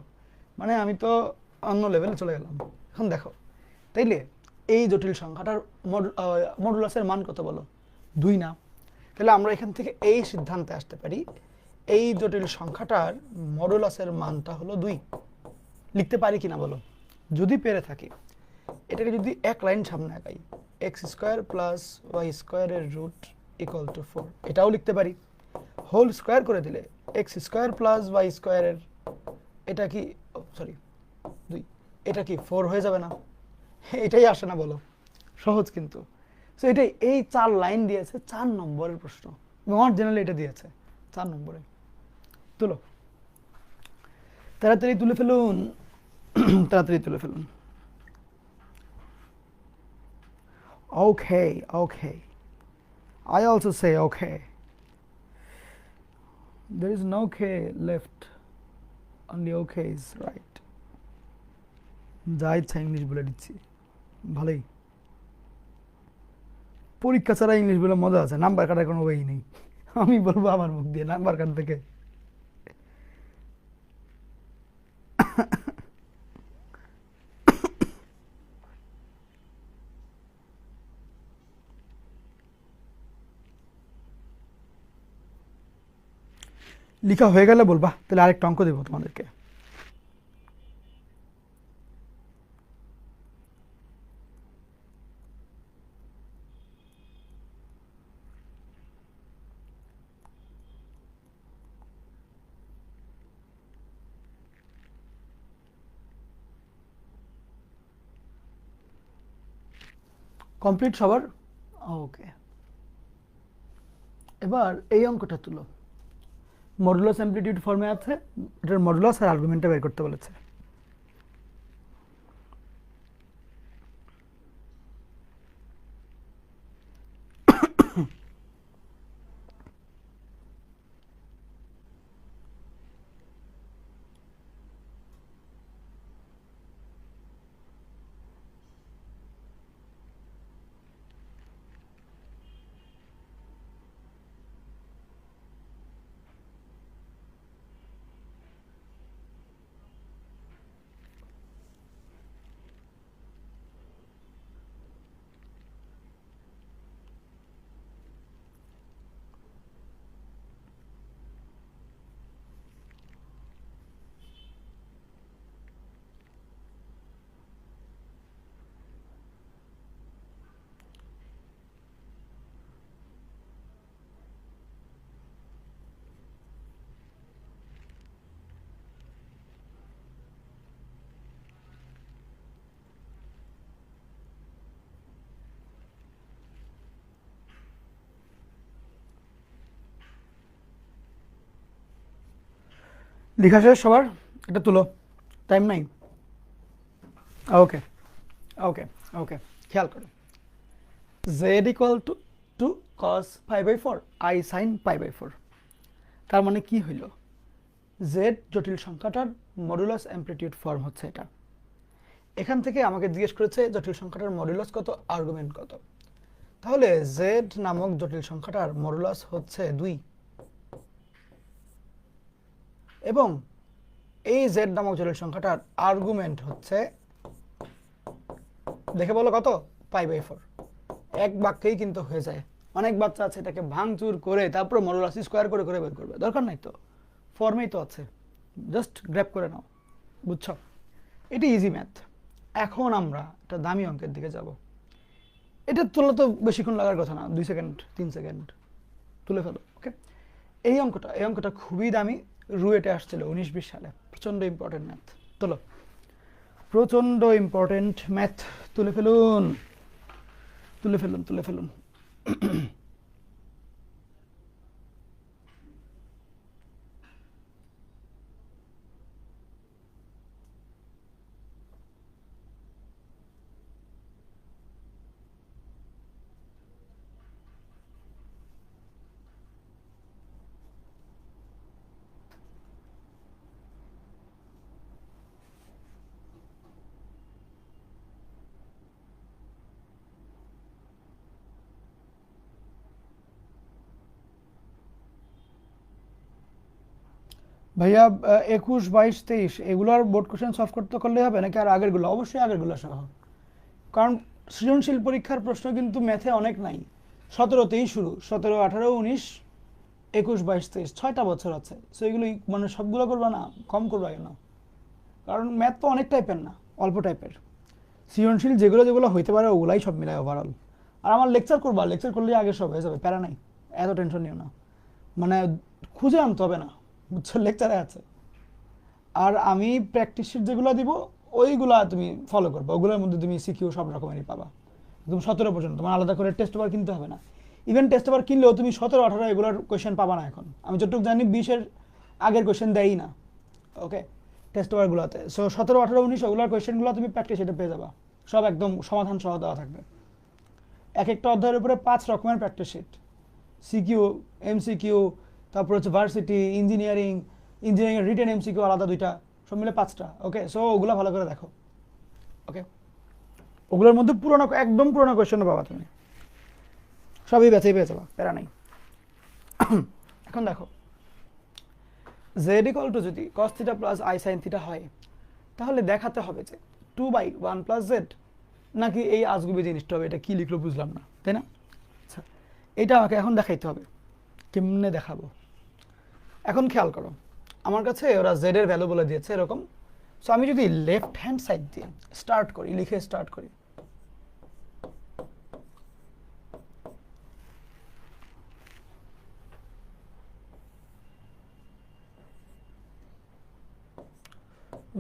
মানে আমি তো অন্য লেভেলে চলে গেলাম। এখন দেখো তাইলে এই জটিল সংখ্যাটার মডুলাসের মান কত বলো? 2 না? তাহলে আমরা এখান থেকে এই সিদ্ধান্তে আসতে পারি এই জটিল সংখ্যাটার মডুলাসের মানটা হলো 2। লিখতে পারি কিনা বলো? যদি পেরে থাকি, এটাকে যদি এক লাইন সামনে আগাই, এক্স স্কোয়ার প্লাস ওয়াই স্কোয়ারের রুট ইকুয়াল টু 4, এটাও লিখতে পারি। হোল স্কোয়ার করে দিলে এক্স স্কোয়ার প্লাস ওয়াই স্কোয়ারের, এটা কি সরি 2, এটা কি 4 হয়ে যাবে না? এটাই আসে না বলো? সহজ কিন্তু। সো এটাই, এই 4 লাইন দিয়েছে 4 নম্বরের প্রশ্ন, এবং জেনারেলি এটা দিয়েছে 4 নম্বরে। তুলো, তাড়াতাড়ি তুলে ফেলুন, তাড়াতাড়ি তুলে ফেলুন। Okay, okay. I also say okay. There is no K left. Only okay is right. যা ইচ্ছা ইংলিশ বলে দিচ্ছি, ভালোই। পরীক্ষা ছাড়া ইংলিশ বলে মজা আছে, নাম্বার কাটার কোনো ওয়েই নেই। আমি বলবো আমার মুখ দিয়ে নাম্বার কাট থেকে। লেখা হয়ে গেলে বলবা, তাহলে আরেকটা অঙ্ক দেবো তোমাদেরকে। কমপ্লিট সবার? ওকে, এবার এই অঙ্কটা তুলো। মডুলাস অ্যামপ্লিটিউড ফর্মে আছে, এটার মডুলাস আর আর্গুমেন্টটা বের করতে বলেছে। লেখা শেষ সবার? এটা তুলো, টাইম নাই। ওকে ওকে ওকে, খেয়াল করো, z equal to two cos pi by four i sine pi by four. তার মানে কি হইল, জেড জটিল সংখ্যাটার মডুলাস অ্যামপ্লিটিউড ফর্ম হচ্ছে এটা। এখান থেকে আমাকে জিজ্ঞেস করেছে জটিল সংখ্যাটার মডুলাস কত, আর্গুমেন্ট কত। তাহলে জেড নামক জটিল সংখ্যাটার মডুলাস হচ্ছে 2 এবং এই জেড নামক জটিল সংখ্যাটার আর্গুমেন্ট হচ্ছে, দেখে বলো কত, পাই বাই ফোর। এক বাক্যেই কিন্তু হয়ে যায়। অনেক বাচ্চা আছে এটাকে ভাঙচুর করে তারপর মডুলাস স্কোয়ার করে করে বের করবে, দরকার নাই তো, ফর্মেই তো আছে, জাস্ট গ্র্যাব করে নাও, বুঝছো? এটি ইজি ম্যাথ। এখন আমরা একটা দামি অঙ্কের দিকে যাব। এটা তোলা তো বেশিক্ষণ লাগার কথা না, 2 সেকেন্ড 3 সেকেন্ড তুলে ফেলো। ওকে, এই অঙ্কটা খুবই দামি, রুয়েটে আসছিল 19-20 সালে, প্রচণ্ড ইম্পর্টেন্ট ম্যাথ। তোলো, প্রচণ্ড ইম্পর্টেন্ট ম্যাথ, তুলে ফেলুন তুলে ফেলুন তুলে ফেলুন। ভাইয়া 21, 22, 23 এগুলোর বোর্ড কোশ্চেন সলভ করতে করলে হবে নাকি আর আগেরগুলো? অবশ্যই আগেরগুলো সহ, কারণ সৃজনশীল পরীক্ষার প্রশ্ন কিন্তু ম্যাথে অনেক নাই। 17তেই শুরু, 17, 18, 19, 21, 22, 23, 6টা বছর আছে। সো এগুলো মানে সবগুলো করবা না, কম করবা কেন? কারণ ম্যাথ তো অনেক টাইপের না, অল্প টাইপের। সৃজনশীল যেগুলো যেগুলো হইতে পারে ওগুলাই সব মিলায় ওভারঅল। আর আমার লেকচার করবা, লেকচার করলেই আগে সব হয়ে যাবে, প্যারা নাই, এত টেনশন নিও না। মানে খুঁজে আনতে হবে না, বুঝছো, লেকচারে আছে। আর আমি প্র্যাকটিস শিট যেগুলো দিব ওইগুলা তুমি ফলো করবে, ওগুলোর মধ্যে তুমি সিকিউ সব রকমেরই পাবা, একদম 17 পর্যন্ত। তোমার আলাদা করে টেস্ট পেপার কিনতে হবে না। ইভেন টেস্ট পেপার কিনলেও তুমি 17, 18 এগুলোর কোয়েশ্চেন পাবা না এখন। আমি যতটুকু জানি 20-এর আগের কোয়েশ্চেন দেয়ই না, ওকে, টেস্ট পেপারগুলোতে। সো 17, 18, 19 ওগুলোর কোয়েশ্চেনগুলো তুমি প্র্যাকটিস শিটে পেয়ে যাবা, সব একদম সমাধান সহ দেওয়া থাকবে। এক একটা অধ্যায়ের উপরে 5 রকমের প্র্যাকটিস শিট, সিকিউ, এমসিকিউ, তারপর হচ্ছে varsity, engineering, engineering written MCQ আলাদা 2টা, সব মিলে 5টা। ওকে, সো ওগুলো ভালো করে দেখো। ওকে, ওগুলোর মধ্যে পুরোনো, একদম পুরোনো কোয়েশ্চেন পাবা তুমি, সবই বেঁচেই পেয়ে যাবা, প্যারা নাই। এখন দেখো, জেড ইকুয়াল টু যদি কস theta plus i sine theta হয়, তাহলে দেখাতে হবে যে 2/1 প্লাস জেড, নাকি এই আজগুবি জিনিসটা হবে, এটা কি লিখলো বুঝলাম না, তাই না? আচ্ছা, এটা আমাকে এখন দেখাইতে হবে। কেমনে দেখাবো? এখন খেয়াল করো, আমার কাছে ওরা জেড এর ভ্যালু বলে দিয়েছে এরকম। সো আমি যদি লেফট হ্যান্ড সাইড দিয়ে স্টার্ট করি, লিখে স্টার্ট করি,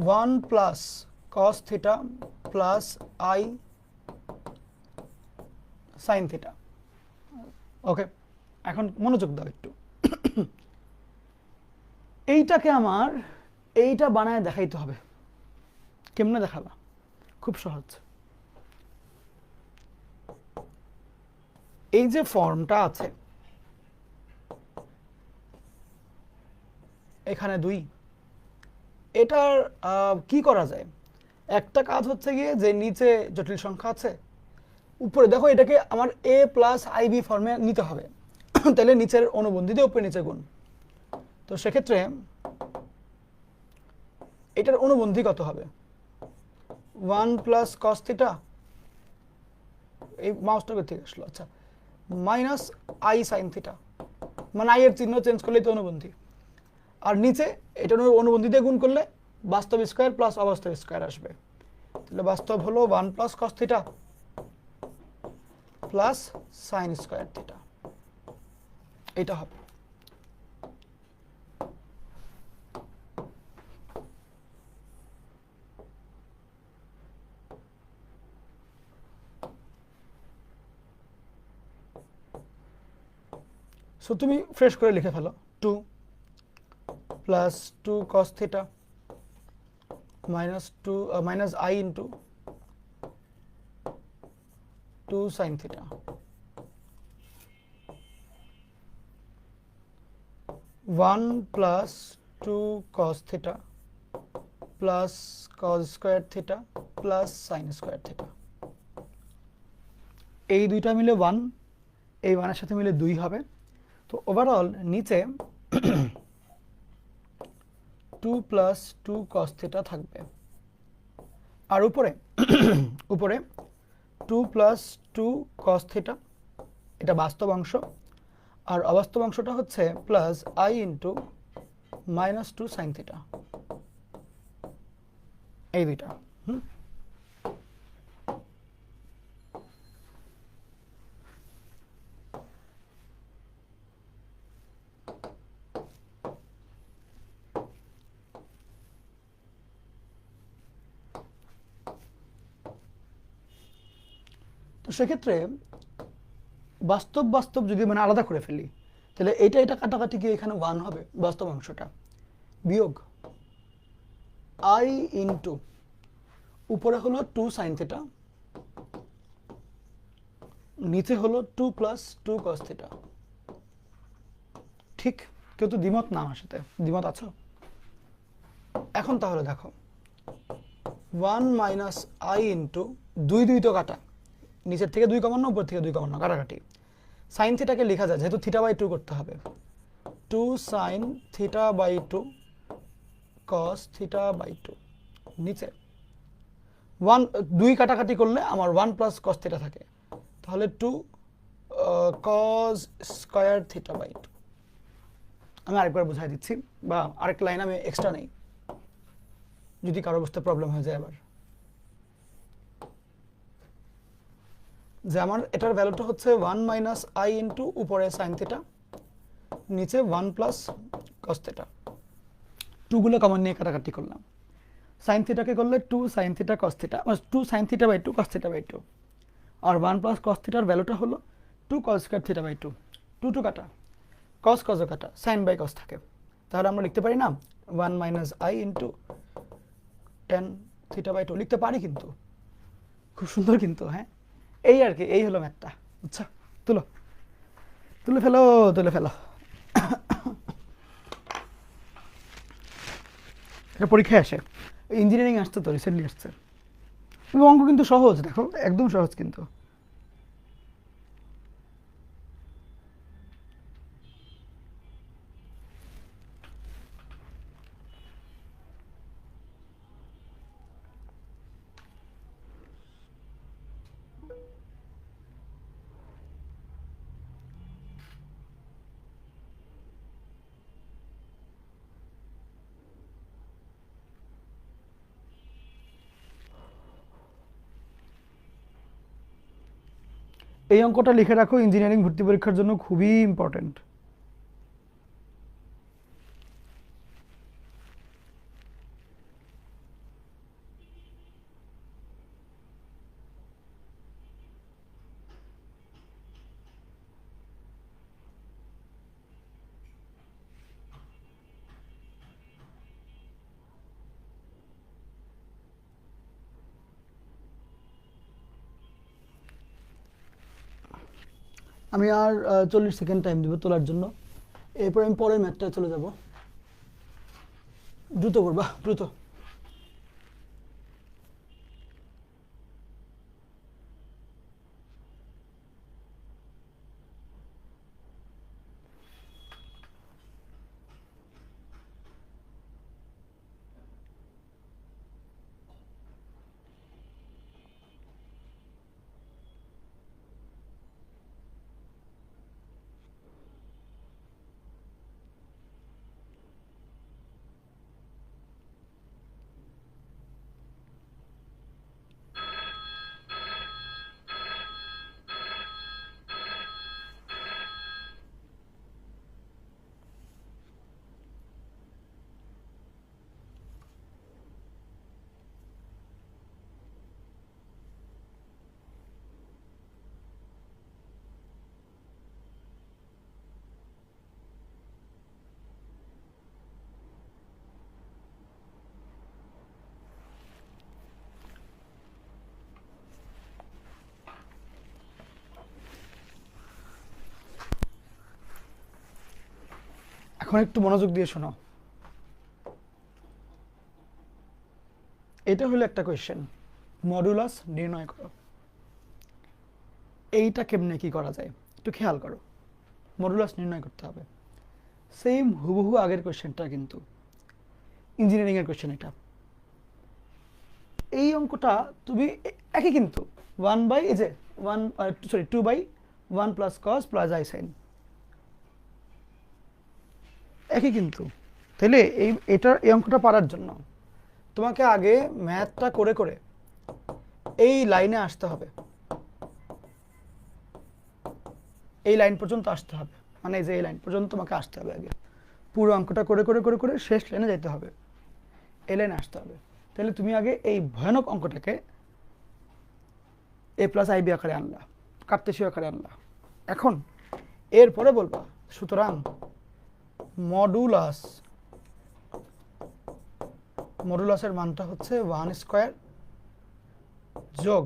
one plus cos theta plus i sine theta. Okay, এখন মনোযোগ দাও একটু। এইটাকে আমার এইটা বানায় দেখাইতে হবে। কেমনে দেখাবা? খুব সহজ। এই যে ফর্মটা আছে এখানে 2, এটার কি করা যায়? একটা কাজ হচ্ছে গিয়ে যে নিচে জটিল সংখ্যা আছে, উপরে দেখো এটাকে আমার এ প্লাস আইবি ফর্মে নিতে হবে। তাহলে নিচের অনুবন্ধী দিয়ে উপরে নিচে গুণ। তো সেক্ষেত্রে এটার অনুবন্ধী কত হবে? 1 প্লাস কস থিটা, এই মাউসটা থেকে আসলো, আচ্ছা, মাইনাস আই সাইন থিটা, মানে আই এর চিহ্ন চেঞ্জ করলেই তো অনুবন্ধী। আর নিচে এটা অনুবন্ধী দিয়ে গুণ করলে বাস্তব স্কয়ার প্লাস অবাস্তব স্কয়ার আসবে। তাহলে বাস্তব হলো 1 plus cos theta plus sine square theta, এটা হবে। সো তুমি ফ্রেশ করে লিখে ফেলো, 2 plus 2 cos theta minus I into 2 sin theta, 1 plus 2 cos theta plus cos square theta plus sin square theta. এই দুইটা মিলে 1, এই 1 এর সাথে মিলে 2 হবে। তো ওভারঅল নিচে 2 প্লাস 2 cos থিটা থাকবে, আর উপরে উপরে 2 প্লাস 2 cos থিটা, এটা বাস্তব অংশ, আর অবাস্তব অংশটা হচ্ছে plus I into minus 2 sin theta, এই দুইটা। তো সেক্ষেত্রে বাস্তব বাস্তব যদি মানে আলাদা করে ফেলি, তাহলে এটা কাটাকাটি গিয়ে এখানে 1 হবে বাস্তব অংশটা, বিয়োগ I ইন্টু উপরে হলো 2 sin থিটা, নিচে হলো 2 প্লাস 2 cos থিটা। ঠিক? কেউ তো দ্বিমত না আমার সাথে? দ্বিমত আছো? এখন তাহলে দেখো 1 মাইনাস I ইন্টু 2 তো কাটা, নিচের থেকে 2 কমানো, উপর থেকে 2 কমানো, কাটাকাটি। সাইন থিটাকে লেখা যায়, যেহেতু থিটা বাই 2 করতে হবে, 2 sin theta by 2 cos theta by 2, নিচে 1 2 কাটাকাটি করলে আমার 1 প্লাস cos থিটা থাকে, তাহলে 2 cos স্কয়ার থিটা বাই 2। আমি আরেকবার বুঝাই দিচ্ছি, বা আরেক লাইন আমি এক্সট্রা নেই যদি কারো বুঝতে প্রবলেম হয়ে যায়। আবার যে আমার এটার ভ্যালুটা হচ্ছে 1 মাইনাস I ইন্টু উপরে সাইন থিটা, নিচে 1 প্লাস cos থিটা, 2 গুলো কমন নিয়ে কাটাকাটি করলাম। সাইন থিটাকে করলে 2 sin theta cos theta, 2 sin theta by 2 cos theta by 2, আর 1 প্লাস cos থিটার ভ্যালুটা হলো 2 cos স্কয়ার থিটা বাই 2, 2 কাটা, cos cos কাটা, sin বাই cos থাকে। তাহলে আমরা লিখতে পারি না 1 minus I into tan theta by 2 লিখতে পারি, কিন্তু খুব সুন্দর কিন্তু। হ্যাঁ, এই আর কি, এই হলো ম্যাথটা। আচ্ছা, তুলে ফেলো। এটা পরীক্ষায় আসে, ইঞ্জিনিয়ারিং আসছে তো, রিসেন্টলি আসছে। অঙ্ক কিন্তু সহজ, দেখো একদম সহজ কিন্তু। এই অঙ্কটা লিখে রাখো, ইঞ্জিনিয়ারিং ভর্তি পরীক্ষার জন্য খুবই ইম্পর্টেন্ট। আমি আর 40 সেকেন্ড টাইম দেবো তোলার জন্য, এরপর আমি পরের ম্যাথটায় চলে যাব। দ্রুত করবা, দ্রুত। এখন একটু মনোযোগ দিয়ে শোনো, এটা হলো একটা কোয়েশ্চেন, মডুলাস নির্ণয় করো। এইটা কেমনে কি করা যায় একটু খেয়াল করো। মডুলাস নির্ণয় করতে হবে, সেম হুবহু আগের কোয়েশ্চেনটা, কিন্তু ইঞ্জিনিয়ারিং এর কোয়েশ্চেন এটা। এই অঙ্কটা তুমি একই, কিন্তু 1 বাই এই যে 2 by 1 plus cos plus i sine, একই কিন্তু। তাহলে এই অঙ্কটা পারার জন্য তোমাকে আগে ম্যাথটা করে করে এই লাইনে আসতে হবে, এই লাইন পর্যন্ত আসতে হবে, মানে এই যে এই লাইন পর্যন্ত তোমাকে আসতে হবে আগে, পুরো অঙ্কটা করে করে করে করে শেষ লাইনে যেতে হবে, এই লাইনে আসতে হবে। তাহলে তুমি আগে এই ভয়ানক অঙ্কটাকে এ প্লাস আইবি আকারে আনলা, কার্তেশীয় আকারে আনলা। এখন এরপরে বলবা সুতরাং মডুলাসের মানটা হচ্ছে 1 স্কয়ার যোগ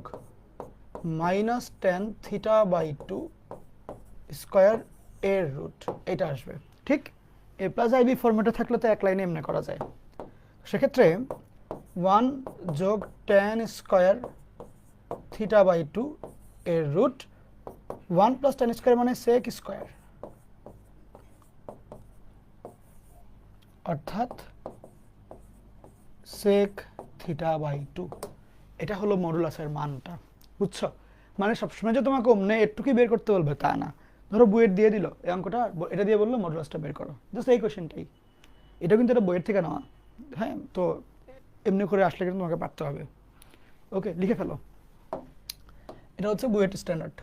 minus tan theta by 2 square এর রুট, এটা আসবে। ঠিক এ প্লাস আইবি ফরম্যাটে থাকলে তো এক লাইনে এমনি করা যায়। সেক্ষেত্রে 1 যোগ টেন স্কয়ার থিটা বাই 2 এর রুট 1 প্লাস টেন স্কয়ার মানে সেক স্কয়ার, অর্থাৎ সেক থিটা বাই 2। এটা হলো মডুলাসের মানটা, বুঝছো? মানে সবসময় যে তোমাকে অমনে একটুকুই বের করতে বলবে তা না। ধরো বুয়েট দিয়ে দিল এই অঙ্কটা, এটা দিয়ে বললো মডুলাসটা বের করো, জাস্ট এই কোয়েশ্চেনটাই। এটা কিন্তু এটা বইয়ের থেকে নেওয়া, হ্যাঁ? তো এমনি করে আসলে কিন্তু তোমাকে পারতে হবে। ওকে, লিখে ফেলো, এটা হচ্ছে বুয়েট স্ট্যান্ডার্ড।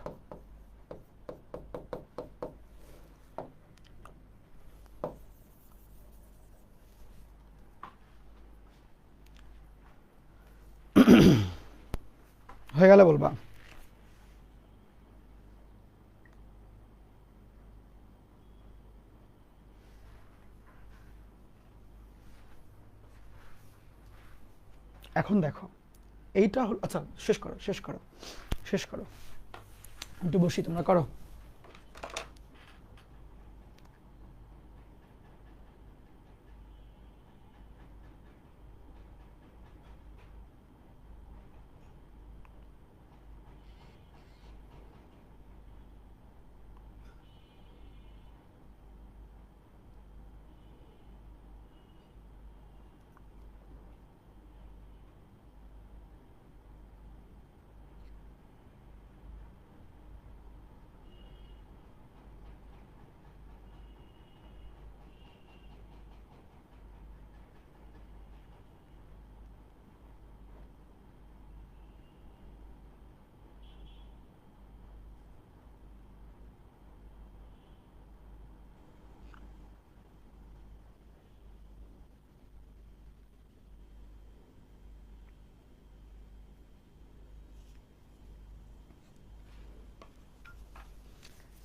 হয়ে গেলে বলবা। এখন দেখো এইটা হলো, আচ্ছা শেষ করো শেষ করো শেষ করো, একটু বসি, তোমরা করো।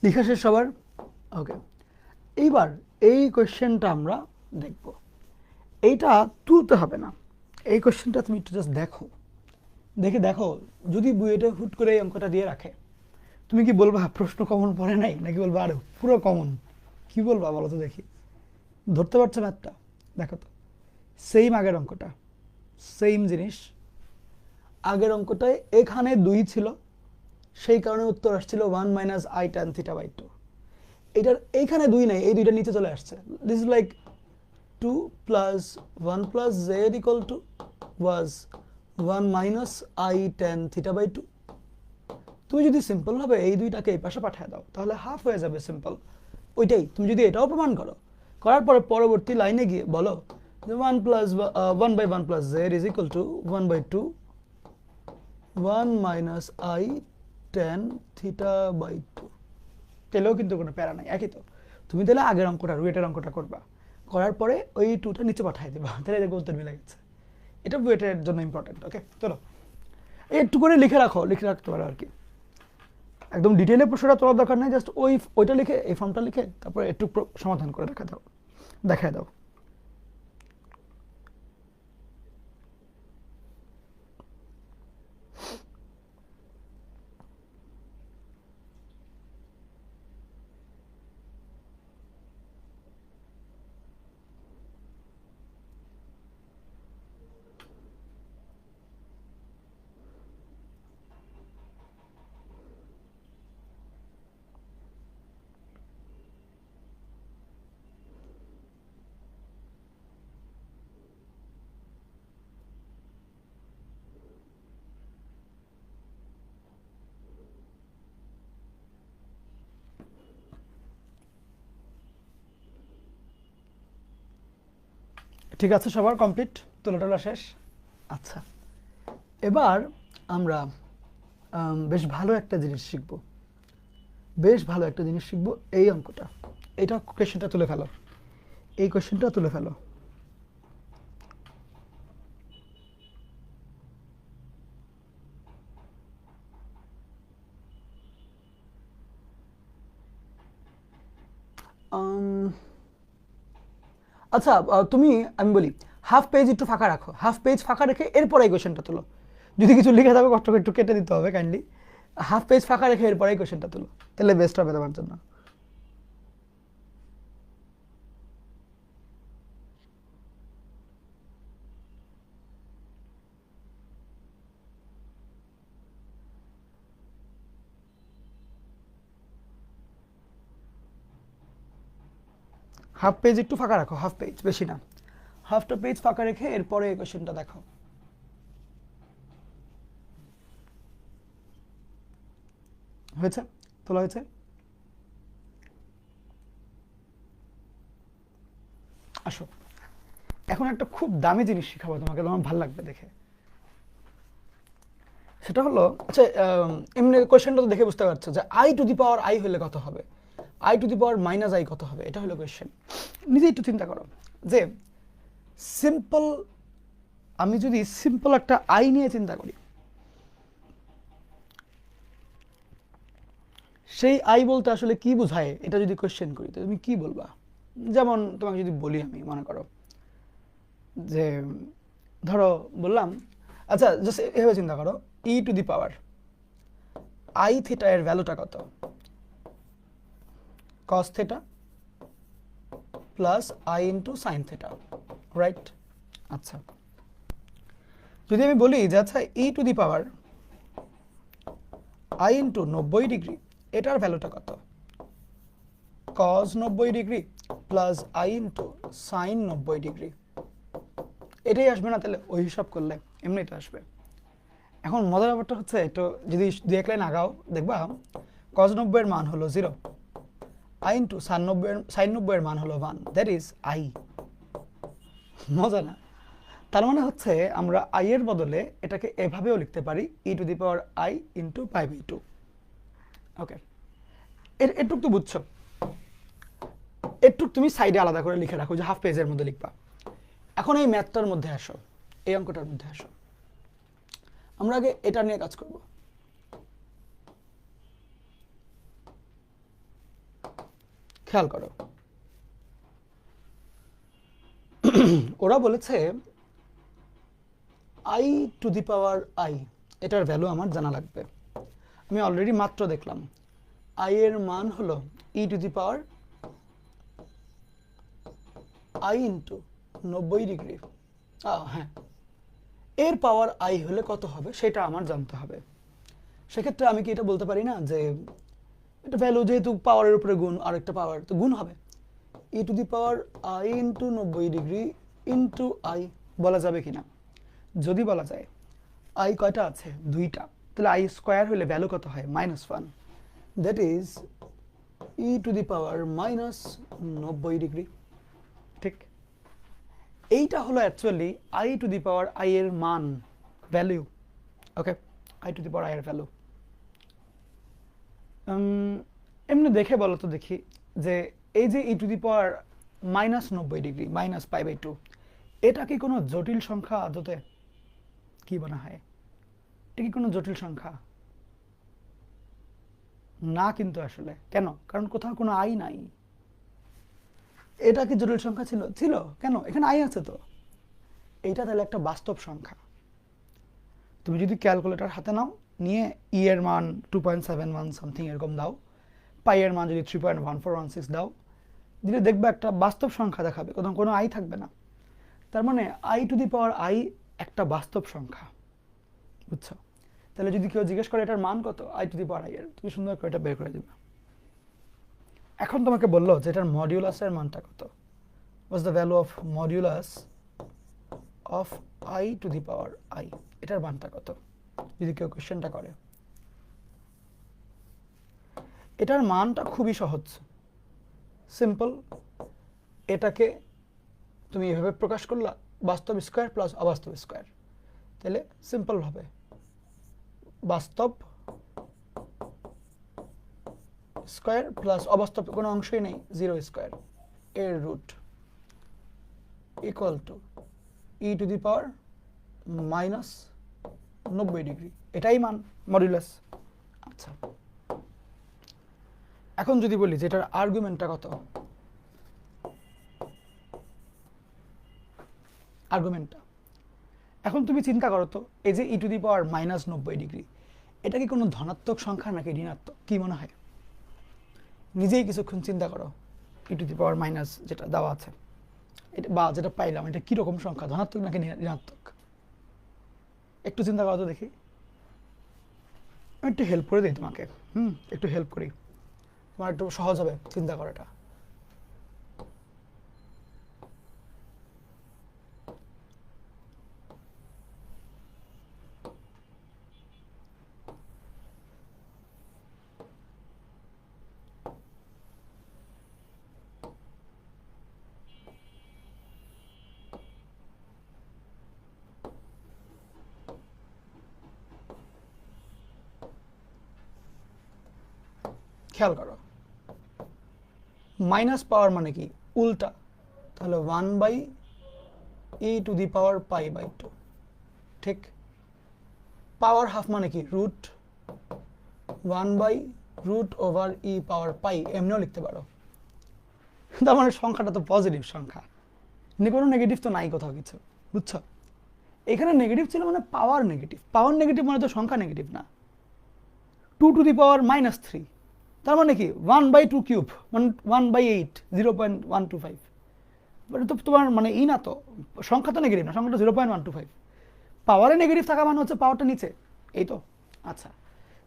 লেখা শেষ সবার? ওকে, এইবার এই কোয়েশ্চেনটা আমরা দেখব। এইটা তুলতে হবে না, এই কোয়েশ্চেনটা তুমি একটু জাস্ট দেখো, দেখো যদি বুয়েটে হুট করে এই অঙ্কটা দিয়ে রাখে, তুমি কি বলবা প্রশ্ন কমন পড়ে নাই, নাকি বলবা আরে পুরো কমন? কি বলবা বলো তো দেখি, ধরতে পারছো ম্যাথটা? দেখো তো, সেম আগের অঙ্কটা, সেম জিনিস। আগের অঙ্কটায় এখানে 2 ছিল, সেই কারণে উত্তর আসছিল 1 minus i tan theta by 2। এটার এইখানে 2 নাই, এই 2টা নিচে চলে আসছে। This is like 2 plus 1 plus z equal to was 1 minus i tan theta by 2। তুমি যদি সিম্পল ভাবে এই দুইটাকে এই পাশে পাঠিয়ে দাও তাহলে হাফ হয়ে যাবে, সিম্পল ওইটাই। তুমি যদি এটাও প্রমাণ করো, করার পরে পরবর্তী লাইনে গিয়ে বলো যে 1 plus 1 by 1 plus z is equal to 1 by 2 1 minus i tan theta by 2, তাহলেও কিন্তু কোনো প্যারা নাই, একই তো। তুমি তাহলে আগের অঙ্কটা, রুয়েটের অঙ্কটা করবা, করার পরে ওই 2টা নিচে পাঠিয়ে দেবা, তাহলে দেখবো উত্তর মিলে গেছে। এটা রুয়েটের জন্য ইম্পর্টেন্ট। ওকে, চলো একটু করে লিখে রাখো, লিখে রাখতে পারো আর কি। একদম ডিটেলে প্রশ্নটা তোলার দরকার নেই, জাস্ট ওইটা লিখে, এই ফর্মটা লিখে তারপরে একটু সমাধান করে দেখায় দাও। ঠিক আছে, সবার কমপ্লিট, তোলা শেষ। আচ্ছা, এবার আমরা বেশ ভালো একটা জিনিস শিখব, এই অঙ্কটা, এটা কোয়েশ্চেনটা তুলে ফেলো, এই কোয়েশ্চেনটা তুলে ফেলো। আচ্ছা, আমি বলি হাফ পেজ একটু ফাঁকা রাখো, হাফ পেজ ফাঁকা রেখে এরপর এই কোয়েশ্চেনটা তুলো। যদি কিছু লিখে থাকো কষ্ট করে একটু কেটে দিতে হবে কাইন্ডলি। হাফ পেজ ফাঁকা রেখে এরপর এই কোয়েশ্চেনটা তুলো, তাহলে বেস্ট হবে তোমার জন্য। হাফ পেজ একটু ফাঁকা রাখো, হাফ পেজ, বেশি না, হাফটা পেজ ফাঁকা রেখে এরপরে এই কোয়েশ্চেনটা দেখো। হয়েছে? তোলা হয়েছে? আসো, এখন একটা খুব দামি জিনিস শিখাবো তোমাকে, তোমার ভালো লাগবে দেখে। সেটা হলো, আচ্ছা এমনি কোয়েশ্চেনটা তো দেখে বুঝতে পারছো যে I to the power I হলে কত হবে, I to the power minus I কত হবে, এটা হলো কোয়েশ্চেন। নিজে একটু চিন্তা করো যে সিম্পল, আমি যদি সিম্পল একটা আই নিয়ে চিন্তা করি, সেই আই বলতে আসলে কি বোঝায়, এটা যদি কোয়েশ্চেন করি তো তুমি কি বলবা? যেমন তোমাকে যদি বলি, আমি মনে করো যে ধরো বললাম, আচ্ছা জাস্ট এভাবে চিন্তা করো, e to the power i theta এর ভ্যালুটা কত, cos theta plus i into sine theta, right? আচ্ছা, যদি আমি বলি যে আচ্ছা e to the power i into 90 degree, এটার ভ্যালুটা কত, cos 90 degree plus i into sine 90 degree, এটাই আসবে না? তাহলে ওই হিসাব করলে এমনিটা আসবে। এখন মজার ব্যাপারটা হচ্ছে, একটু যদি দু এক লাইন আগাও দেখবা কস 90 এর মান হলো 0, আই ইন্টু সাইন 90 এর মান হলো 1, দ্যাট ইজ আই। মজা না? তার মানে হচ্ছে আমরা আই এর বদলে এটাকে এভাবেও লিখতে পারি, e to the power i into pi by 2। Okay, এটুক তো বুঝছো, এটুক তুমি সাইডে আলাদা করে লিখে রাখো যে হাফ পেজের মধ্যে লিখবা। এখন এই ম্যাথটার মধ্যে আসো, এই অঙ্কটার মধ্যে আসো, আমরা আগে এটা নিয়ে কাজ করব। খেয়াল করো, ওরা বলেছে I to the power I, এটার ভ্যালু আমার জানা লাগবে। আমি অলরেডি মাত্র দেখলাম আই এর মান হলো e to the power i into 90 degree, হ্যাঁ, এর পাওয়ার আই হলে কত হবে সেটা আমার জানতে হবে। সেক্ষেত্রে আমি কি এটা বলতে পারি না যে এটা ভ্যালু যেহেতু পাওয়ারের উপরে গুণ, আর একটা পাওয়ার তো গুণ হবে, e to the power i into 90 degree into i, বলা যাবে কিনা? যদি বলা যায়, আই কয়টা আছে? দুইটা, তাহলে আই স্কোয়ার হলে ভ্যালু কত হয়? -1, that is e to the power minus 90 degree. ঠিক, এইটা হলো actually i to the power i এর মান, value. Okay, i to the power i এর ভ্যালু। এমনি দেখে বলো তো দেখি, যে এই যে e to the power -90 degree minus pi by 2, এটা কি কোনো জটিল সংখ্যা আদতে? কি মনে হয়, এটা কি কোনো জটিল সংখ্যা? না কিন্তু আসলে, কেন? কারণ কোথাও কোনো আই নাই। এটা কি জটিল সংখ্যা ছিল? ছিল, কেন? এখানে আই আছে তো। এইটা তাহলে একটা বাস্তব সংখ্যা। তুমি যদি ক্যালকুলেটর হাতে নাও, নিয়ে ই এর মান 2.71 সামথিং এরকম দাও, পাই এর মান যদি 3.1416 দাও, দিলে দেখবে একটা বাস্তব সংখ্যা দেখাবে, কোথাও কোনো আই থাকবে না। তার মানে I to the power I একটা বাস্তব সংখ্যা, বুঝছো? তাহলে যদি কেউ জিজ্ঞেস করে এটার মান কত, I to the power i এর, তুমি সুন্দর করে এটা বের করে দিবে। এখন তোমাকে বললো যে এটার মডিউলাসের মানটা কত, what's the value of modulus of I to the power I, এটার মানটা কত যদি কেউ কোশ্চেনটা করে। এটার মানটা খুবই সহজ, সিম্পল। এটাকে তুমি এভাবে প্রকাশ করলা, বাস্তব স্কোয়ার প্লাস অবাস্তব স্কোয়ার, তাহলে সিম্পল হবে বাস্তব স্কোয়ার প্লাস অবাস্তব কোনো অংশই নেই 0 স্কোয়ার এর root equal to e⁻⁻90 degree, এটাই মান মডুলাস। আচ্ছা, এখন যদি বলি যে এটার আর্গুমেন্টটা কত, আর্গুমেন্টটা এখন তুমি চিন্তা করো তো, এই যে e⁻90 ডিগ্রি, এটা কি কোনো ধনাত্মক সংখ্যা নাকি ঋণাত্মক, কি মনে হয়? নিজেই কিছুক্ষণ চিন্তা করো, e⁻⁻, যেটা দেওয়া আছে এটা বা যেটা পাইলাম, এটা কিরকম সংখ্যা, ধনাত্মক নাকি ঋণাত্মক? একটু চিন্তা করো তো দেখি। আমি একটু হেল্প করে দিই তোমাকে, একটু হেল্প করি, তোমার একটু সহজ হবে চিন্তা করাটা। খেয়াল করো, মাইনাস পাওয়ার মানে কি উল্টা, তাহলে 1/e⁻π/2, ঠিক। পাওয়ার হাফ মানে কি রুট 1/√e⁻π, এমনিও লিখতে পারো। তার মানে সংখ্যাটা তো পজিটিভ সংখ্যা, কোনো নেগেটিভ তো নাই কোথাও কিছু, বুঝছো? এখানে নেগেটিভ ছিল মানে পাওয়ার নেগেটিভ, পাওয়ার নেগেটিভ মানে তো সংখ্যা নেগেটিভ না। 2⁻³ তার মানে কি 1/2³ মানে 1/8, 0.125, মানে তো তোমার মানে না তো সংখ্যা তো নেগেটিভ না, সংখ্যাটা 0.125, পাওয়ারে নেগেটিভ থাকা মানে হচ্ছে পাওয়ারটা নিচে, এই তো। আচ্ছা,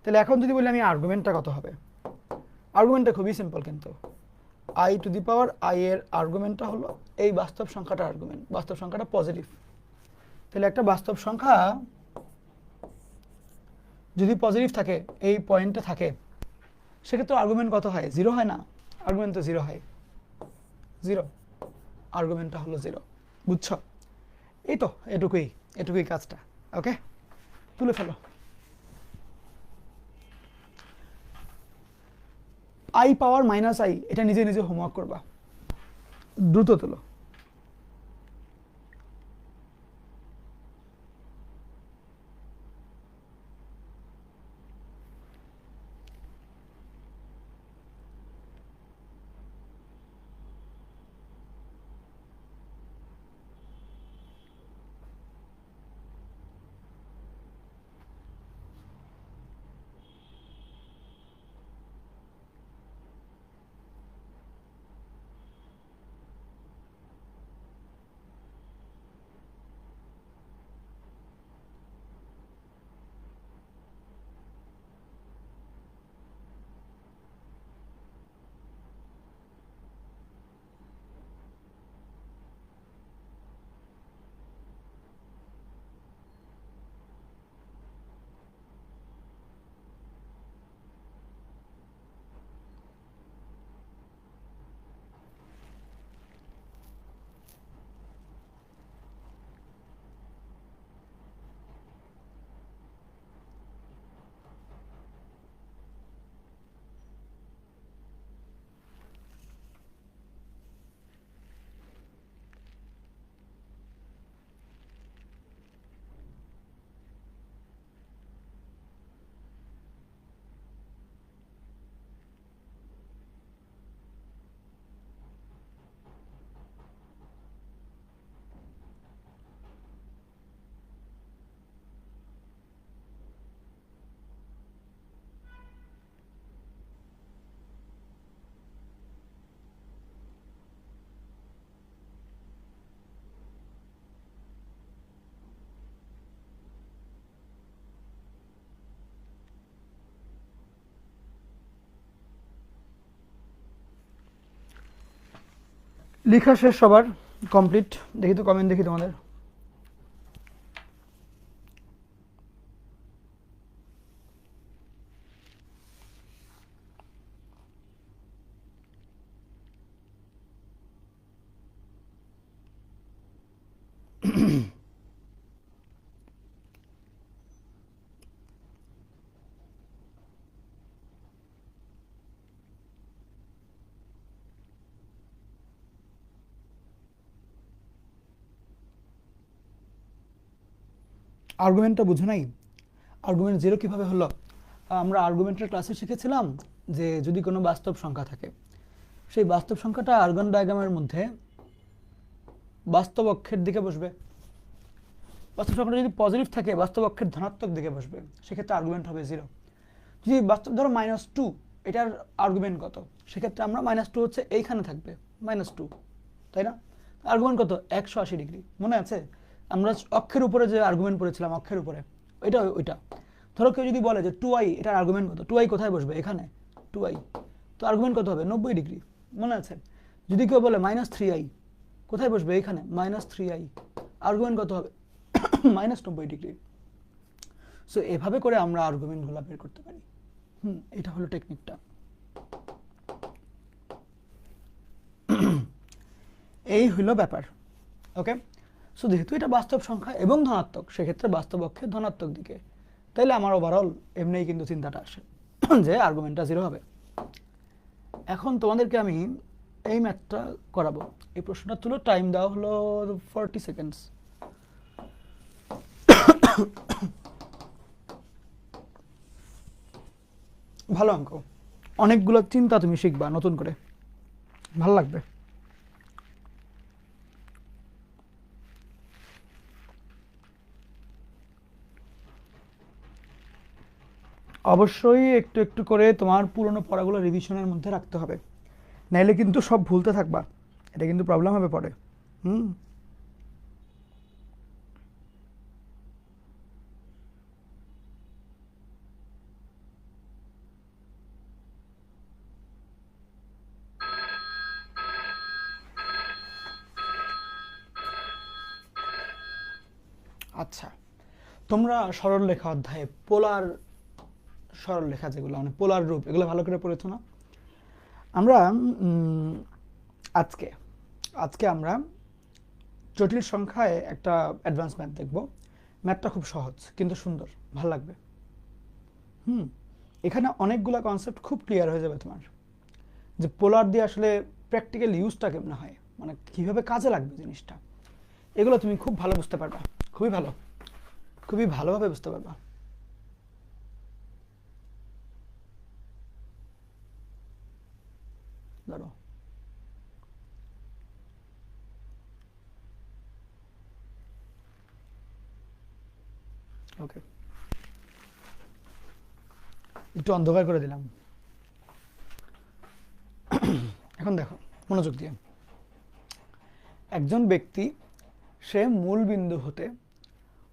তাহলে এখন যদি বলি আমি আর্গুমেন্টটা কত হবে, আর্গুমেন্টটা খুবই সিম্পল, কিন্তু i⁻i এর আর্গুমেন্টটা হলো এই বাস্তব সংখ্যাটা আর্গুমেন্ট, বাস্তব সংখ্যাটা পজিটিভ। তাহলে একটা বাস্তব সংখ্যা যদি পজিটিভ থাকে, এই পয়েন্টে থাকে, সেক্ষেত্রে আর্গুমেন্ট কত হয়? 0 হয় না? আর্গুমেন্ট তো 0 হয়, 0, আর্গুমেন্টটা হলো 0, বুঝছো? এই তো, এটুকুই কাজটা। ওকে, তুলে ফেলো। i⁻⁻i এটা নিজে নিজে হোমওয়ার্ক করবা, দ্রুত তোলো। লেখা শেষ সবার কমপ্লিট? দেখি তো কমেন্ট, দেখি তোমাদের। আর্গুমেন্টটা বুঝো নাই? আর্গুমেন্ট জিরো কীভাবে হলো? আমরা আর্গুমেন্টের ক্লাসে শিখেছিলাম যে যদি কোনো বাস্তব সংখ্যা থাকে, সেই বাস্তব সংখ্যাটা আর্গন ডায়াগ্রামের মধ্যে বাস্তব অক্ষের দিকে বসবে। বাস্তব সংখ্যাটা যদি পজিটিভ থাকে বাস্তব অক্ষের ধনাত্মক দিকে বসবে, সেক্ষেত্রে আর্গুমেন্ট হবে 0। যদি বাস্তব ধরো -2, এটার আর্গুমেন্ট কত? সেক্ষেত্রে আমরা -2 হচ্ছে এইখানে থাকবে, -2, তাই না? আর্গুমেন্ট কত? 180 ডিগ্রি। মনে আছে আমরা অক্ষের উপরে যে আর্গুমেন্ট পড়েছিলাম, অক্ষের উপরে ওইটা। ধরো কেউ যদি বলে যে 2i, এটার আর্গুমেন্ট কত? 2i কোথায় বসবে? এখানে 2i, তো আর্গুমেন্ট কত হবে? 90 ডিগ্রি। মনে আছে? যদি কেউ বলে -3i, কোথায় বসবে? এখানে -3i, আর্গুমেন্ট কত হবে? -90 ডিগ্রি। সো এভাবে করে আমরা আর্গুমেন্টগুলো বের করতে পারি। এটা হলো টেকনিকটা। এই হলো ব্যাপার। ওকে, সো যেহেতু এটা বাস্তব সংখ্যা এবং ধনাত্মক, সেক্ষেত্রে বাস্তব অক্ষের ধনাত্মক দিকে, তাইলে আমার ওভারঅল এমনিই কিন্তু চিন্তাটা আসে যে আর্গুমেন্টটা 0 হবে। এখন তোমাদেরকে আমি এই ম্যাথটা করাবো। এই প্রশ্নটা তুলো, টাইম দেওয়া হলো 40 সেকেন্ডস। ভালো অঙ্ক, অনেকগুলো চিন্তা তুমি শিখবা নতুন করে, ভালো লাগবে। অবশ্যই একটু একটু করে তোমার পুরনো পড়াগুলো রিভিশনের মধ্যে রাখতে হবে, নাইলে কিন্তু সব ভুলতে থাকবা, এটা কিন্তু প্রবলেম হবে পরে। আচ্ছা, তোমরা সরলরেখা অধ্যায়ে পোলার সরলরেখা যেগুলো মানে পোলার রূপ, এগুলো ভালো করে পড়েছো না? আমরা আজকে আমরা জটিল সংখ্যায় একটা অ্যাডভান্স ম্যাথ দেখব। ম্যাথটা খুব সহজ কিন্তু সুন্দর, ভালো লাগবে। এখানে অনেকগুলো কনসেপ্ট খুব ক্লিয়ার হয়ে যাবে তোমার, যে পোলার দিয়ে আসলে প্র্যাকটিক্যাল ইউজটা কেমন হয়, মানে কীভাবে কাজে লাগবে জিনিসটা, এগুলো তুমি খুব ভালো বুঝতে পারবা, খুবই ভালোভাবে বুঝতে পারবা। ধরো ওকে, একটু অন্ধকার করে দিলাম। এখন দেখো মনোযোগ দিয়ে, একজন ব্যক্তি সে মূল বিন্দু হতে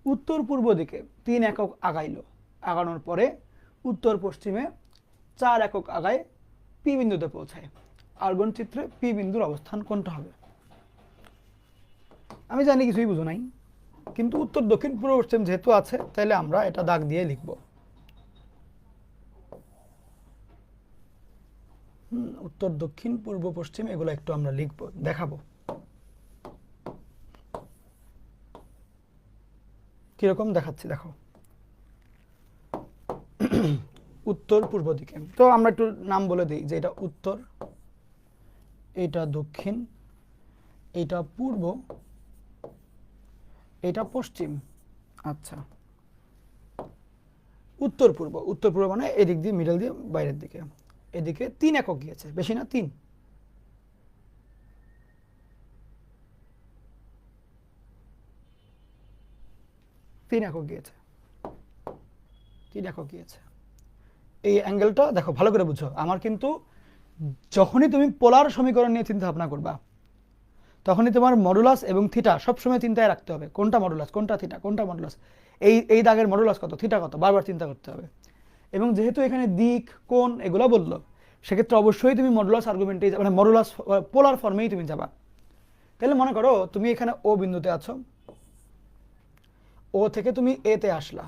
উত্তর পূর্ব দিকে 3 একক আগানোর পরে উত্তর পশ্চিমে 4 একক আগায় পি বিন্দুতে পৌঁছায়। আর্গন চিত্রে পি বিন্দুর অবস্থান কোনটা হবে? আমি জানি কিছুই বুঝো নাই, কিন্তু উত্তর দক্ষিণ পূর্ব পশ্চিম যেহেতু আছে, তাহলে আমরা এটা দাগ দিয়ে লিখব। উত্তর দক্ষিণ পূর্ব পশ্চিম এগুলো একটু আমরা লিখব, দেখাবো কিরকম দেখাচ্ছি। দেখো উত্তর পূর্ব দিকে, তো আমরা একটু নাম বলে দিই যে এটা উত্তর, এটা দক্ষিণ, এটা পূর্ব, এটা পশ্চিম। আচ্ছা, উত্তর পূর্ব মানে এদিক দিয়ে মিডল দিয়ে বাইরের দিকে, এদিকে 3 একক গিয়েছে, বেশি না, 3 একক গিয়েছে, 3 একক গিয়েছে। এই অ্যাঙ্গেলটা দেখো ভালো করে বুঝো। আমার কিন্তু যখনই তুমি পোলার সমীকরণ নিয়ে চিন্তা ভাবনা করবা, তখনই তোমার মডুলাস এবং থিটা সবসময় চিন্তায় রাখতে হবে, কোনটা মডুলাস, কোনটা থিটা, কোনটা মডুলাস, এই দাগের মডুলাস কত, থিটা কত, বারবার চিন্তা করতে হবে। এবং যেহেতু এখানে দিক কোণ এগুলো বললো, সেক্ষেত্রে অবশ্যই তুমি মডুলাস আর্গুমেন্টে মানে মডুলাস পোলার ফর্মেই তুমি যাবা। তাহলে মনে করো তুমি এখানে ও বিন্দুতে আছো, ও থেকে তুমি এ তে আসলা,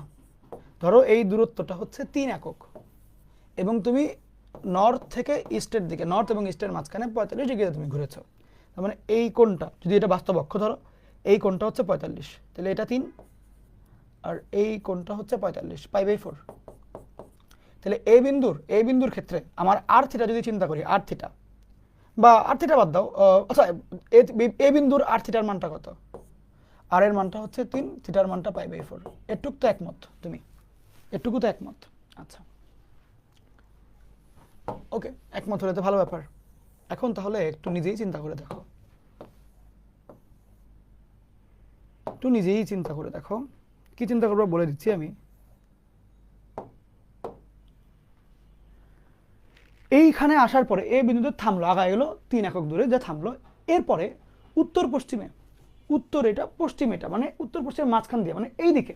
ধরো এই দূরত্বটা হচ্ছে 3 একক, এবং তুমি নর্থ থেকে ইস্টের দিকে, নর্থ এবং ইস্টের মাঝখানে 45 ডিগ্রিতে তুমি ঘুরেছো। তার মানে এই কোণটা, যদি এটা বাস্তব অক্ষ ধরো, এই কোণটা হচ্ছে 45, তাহলে এটা 3, আর এই কোণটা হচ্ছে 45, π/4। তাহলে এই বিন্দুর ক্ষেত্রে আমার আর থিটা যদি চিন্তা করি, আর থিটা বা আর থিটা বাদ দাও, আচ্ছা এ বিন্দুর আর থিটার মানটা কত? আর এর মানটা হচ্ছে 3, থিটার মানটা π/4। এটুকু তো একমত তুমি, এটুকু তো একমত। আচ্ছা ওকে, একমত হলে তো ভালো ব্যাপার। এখন তাহলে একটু নিজেই চিন্তা করে দেখো, একটু নিজেই চিন্তা করে দেখো কি চিন্তা করবো বলে দিচ্ছি আমি। এইখানে আসার পরে এই বিন্দুতে থামলো, আগায় গেলো 3 একক দূরে যে থামলো। এরপরে উত্তর পশ্চিমে, উত্তর এটা পশ্চিম এটা, মানে উত্তর পশ্চিমের মাঝখান দিয়ে, মানে এই দিকে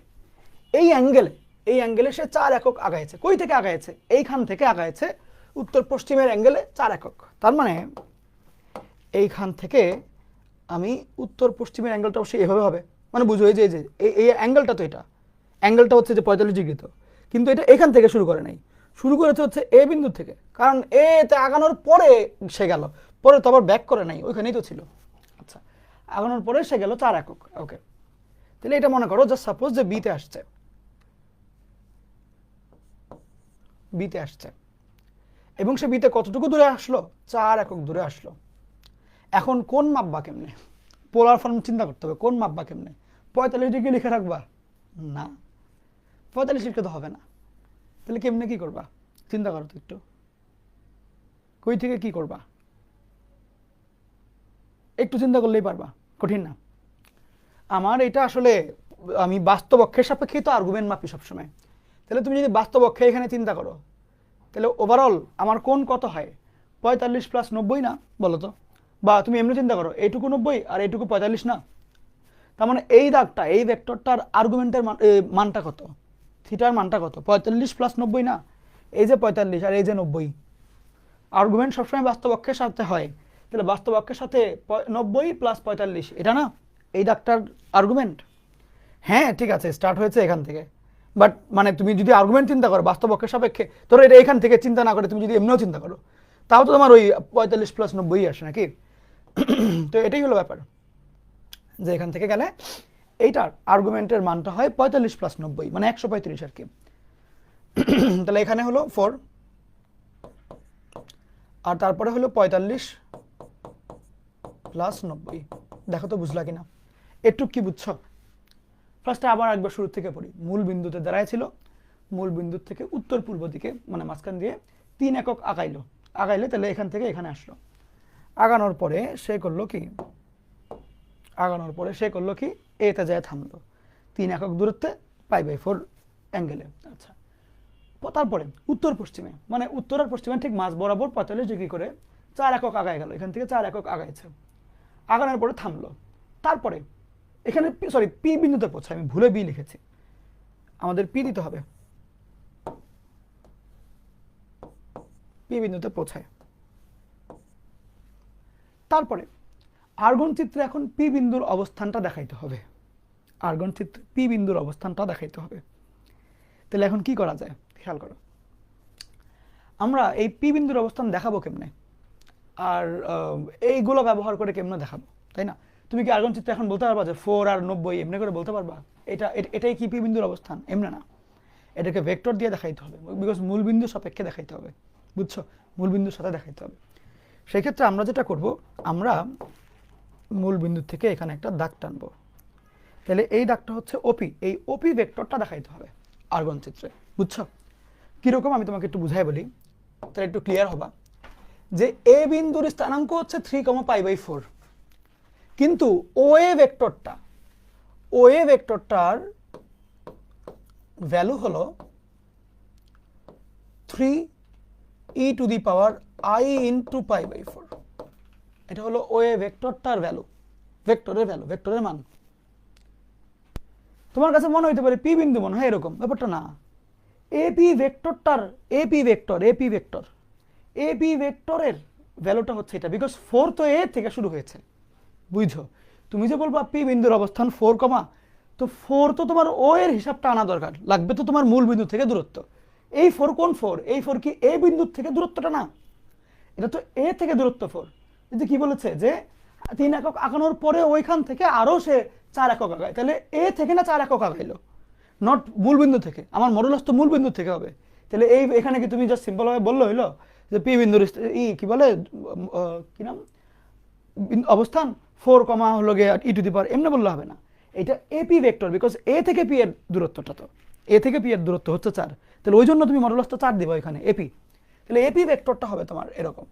এই অ্যাঙ্গেলে সে 4 একক আগাইছে। কই থেকে আগাইছে? এইখান থেকে আগাইছে উত্তর পশ্চিমের অ্যাঙ্গেলে 4 একক। তার মানে এইখান থেকে আমি উত্তর পশ্চিমের অ্যাঙ্গেলটা অবশ্যই এভাবে হবে, মানে বুঝো এই যে এই অ্যাঙ্গেলটা, তো এটা অ্যাঙ্গেলটা হচ্ছে যে 45 ডিগ্রি, তো কিন্তু এটা এখান থেকে শুরু করে নাই, শুরু করেছে হচ্ছে এ বিন্দু থেকে, কারণ এ তে আগানোর পরে সে গেল, পরে তো আবার ব্যাক করে নাই, ওইখানেই তো ছিল। আচ্ছা, আগানোর পরে সে গেল 4 একক। ওকে, তাহলে এটা মনে করো জাস্ট সাপোজ যে বিতে আসছে, বিতে আসছে এবং সে বিতে কতটুকু দূরে আসলো? 4 একক দূরে আসলো। এখন কোন মাপবা কেমনে? পোলার ফর্ম চিন্তা করতে হবে, কোন মাপবা কেমনে? 45 ডিগ্রি লিখে রাখবা? না, 45 লিখে তো হবে না। তাহলে কেমনে কি করবা? চিন্তা করো তো একটু, কই থেকে কি করবা? একটু চিন্তা করলেই পারবা, কঠিন না। আমার এটা আসলে আমি বাস্তব অক্ষের সাপেক্ষেই তো আর্গুমেন্ট মাপি সবসময়। তাহলে তুমি যদি বাস্তব অক্ষে এখানে চিন্তা করো, তাহলে ওভারঅল আমার কোণ কত হয়? 45 প্লাস 90 না, বলো তো? বা তুমি এমনি চিন্তা করো, এইটুকু 90 আর এইটুকু 45 না? তার মানে এই দাগটা, এই ভেক্টরটার আর্গুমেন্টের মানটা কত? থিটার মানটা কত? 45 প্লাস 90 না? এই যে 45 আর এই যে 90, আর্গুমেন্ট সবসময় বাস্তব অক্ষের সাথে হয়। তাহলে বাস্তব অক্ষের সাথে 90 প্লাস 45, এটা না এই দাগটার আর্গুমেন্ট? হ্যাঁ ঠিক আছে, স্টার্ট হয়েছে এখান থেকে, বাট মানে তুমি যদি আর্গুমেন্ট চিন্তা করো বাস্তব অক্ষের সাপেক্ষে, ধরো এটা এখান থেকে চিন্তা না করে তুমি যদি এমনিও চিন্তা করো, তাও তো তোমার ওই 45 প্লাস 90 আসে নাকি? তো এটাই হলো ব্যাপার, যে এখান থেকে গেলে এইটার আর্গুমেন্টের মানটা হয় 45 প্লাস 90, মানে 135 আর কি। তাহলে এখানে হলো 4, আর তারপরে হলো 45 প্লাস 90। দেখো তো বুঝলা কিনা? একটু কি বুঝছো? ফার্স্টে আবার একবার শুরু থেকে পড়ি। মূল বিন্দুতে দাঁড়ায় ছিল, মূল বিন্দু থেকে উত্তর পূর্ব দিকে মানে মাঝখান দিয়ে 3 একক আগাইলো, আগাইলে তাহলে এখান থেকে এখানে আসলো। আগানোর পরে সে করলো কি, আগানোর পরে সে করলো কি, এতে যায় থামলো 3 একক দূরত্বে π/4 অ্যাঙ্গেলে। আচ্ছা, তারপরে উত্তর পশ্চিমে, মানে উত্তর আর পশ্চিমে ঠিক মাঝ বরাবর 45 ডিগ্রি করে 4 একক আগায় গেল, এখান থেকে 4 একক আগাইছে, আগানোর পরে থামলো। তারপরে এখানে সরি পি বিন্দুতে পৌঁছায়, আমি ভুলে বি লিখেছি, আমাদের পি দিতে হবে, পি বিন্দুতে পৌঁছায়। তারপরে আর্গন চিত্রে এখন পি বিন্দুর অবস্থানটা দেখাইতে হবে, আর্গন চিত্রে পি বিন্দুর অবস্থানটা দেখাইতে হবে। তাহলে এখন কি করা যায় খেয়াল করো, আমরা এই পি বিন্দুর অবস্থান দেখাবো কেমনে, আর এইগুলো ব্যবহার করে কেমনে দেখাবো, তাই না? তুমি কি আর্গন চিত্রে এখন বলতে পারবা যে 4 আর 90 এমনি করে বলতে পারবা এটাই কি পি বিন্দুর অবস্থান? এমনি না, এটাকে ভেক্টর দিয়ে দেখাইতে হবে, বিকজ মূল বিন্দু সাপেক্ষে দেখাইতে হবে, বুঝছো? মূল বিন্দুর সাথে দেখাইতে হবে। সেই ক্ষেত্রে আমরা যেটা করব, আমরা মূল বিন্দু থেকে এখানে একটা দাগ টানবো। তাহলে এই দাগটা হচ্ছে ওপি, এই ওপি ভেক্টরটা দেখাইতে হবে আর্গন চিত্রে, বুঝছো? কিরকম আমি তোমাকে একটু বুঝাই বলি, তাহলে একটু ক্লিয়ার হবা। যে এ বিন্দুর স্থানাঙ্ক হচ্ছে 3, π/4, কিন্তু ওএ ভেক্টরটার ভ্যালু হলো 3e to the power i into π/4। এটা হলো ওএ ভেক্টরটার ভ্যালু, ভেক্টরের মান। তোমার কাছে মনে হইতে পারে পি বিন্দু মনে হয় এরকম, ব্যাপারটা না। এপি ভেক্টরের ভ্যালুটা হচ্ছে এটা, বিকজ 4 তো এ থেকে শুরু হয়েছে, বুঝছো? তুমি যে বলবা পি বিন্দুর অবস্থান 4, তো 4 তো তোমার ও এর হিসাবটা আনা দরকার, লাগবে তো তোমার মূল বিন্দু থেকে দূরত্ব। এই 4 কোন 4? এই 4 কি এ বিন্দু থেকে দূরত্বটা না? এটা তো এ থেকে দূরত্ব 4। যে কি বলেছে যে 3 একক আগানোর পরে ওইখান থেকে আরো সে 4 একক আগায়, তাহলে এ থেকে না 4 একক আগাইলো, নট মূল বিন্দু থেকে। আমার মডুলাস তো মূল বিন্দু থেকে হবে। তাহলে এই এখানে কি তুমি জাস্ট সিম্পল ভাবে বললে হইলো যে পি বিন্দুর কি বলে কি নাম অবস্থান 4, হলো গিয়ে ই টু দি পাওয়ার, এমনি বললে হবে না। এটা এপি ভেক্টর, বিকজ এ থেকে পি এর দূরত্বটা, তো এ থেকে পি এর দূরত্ব হচ্ছে 4, তাহলে ওই জন্য তুমি মডুলাসটা 4 দিবা এখানে এপি। তাহলে এপি ভেক্টরটা হবে তোমার এরকম,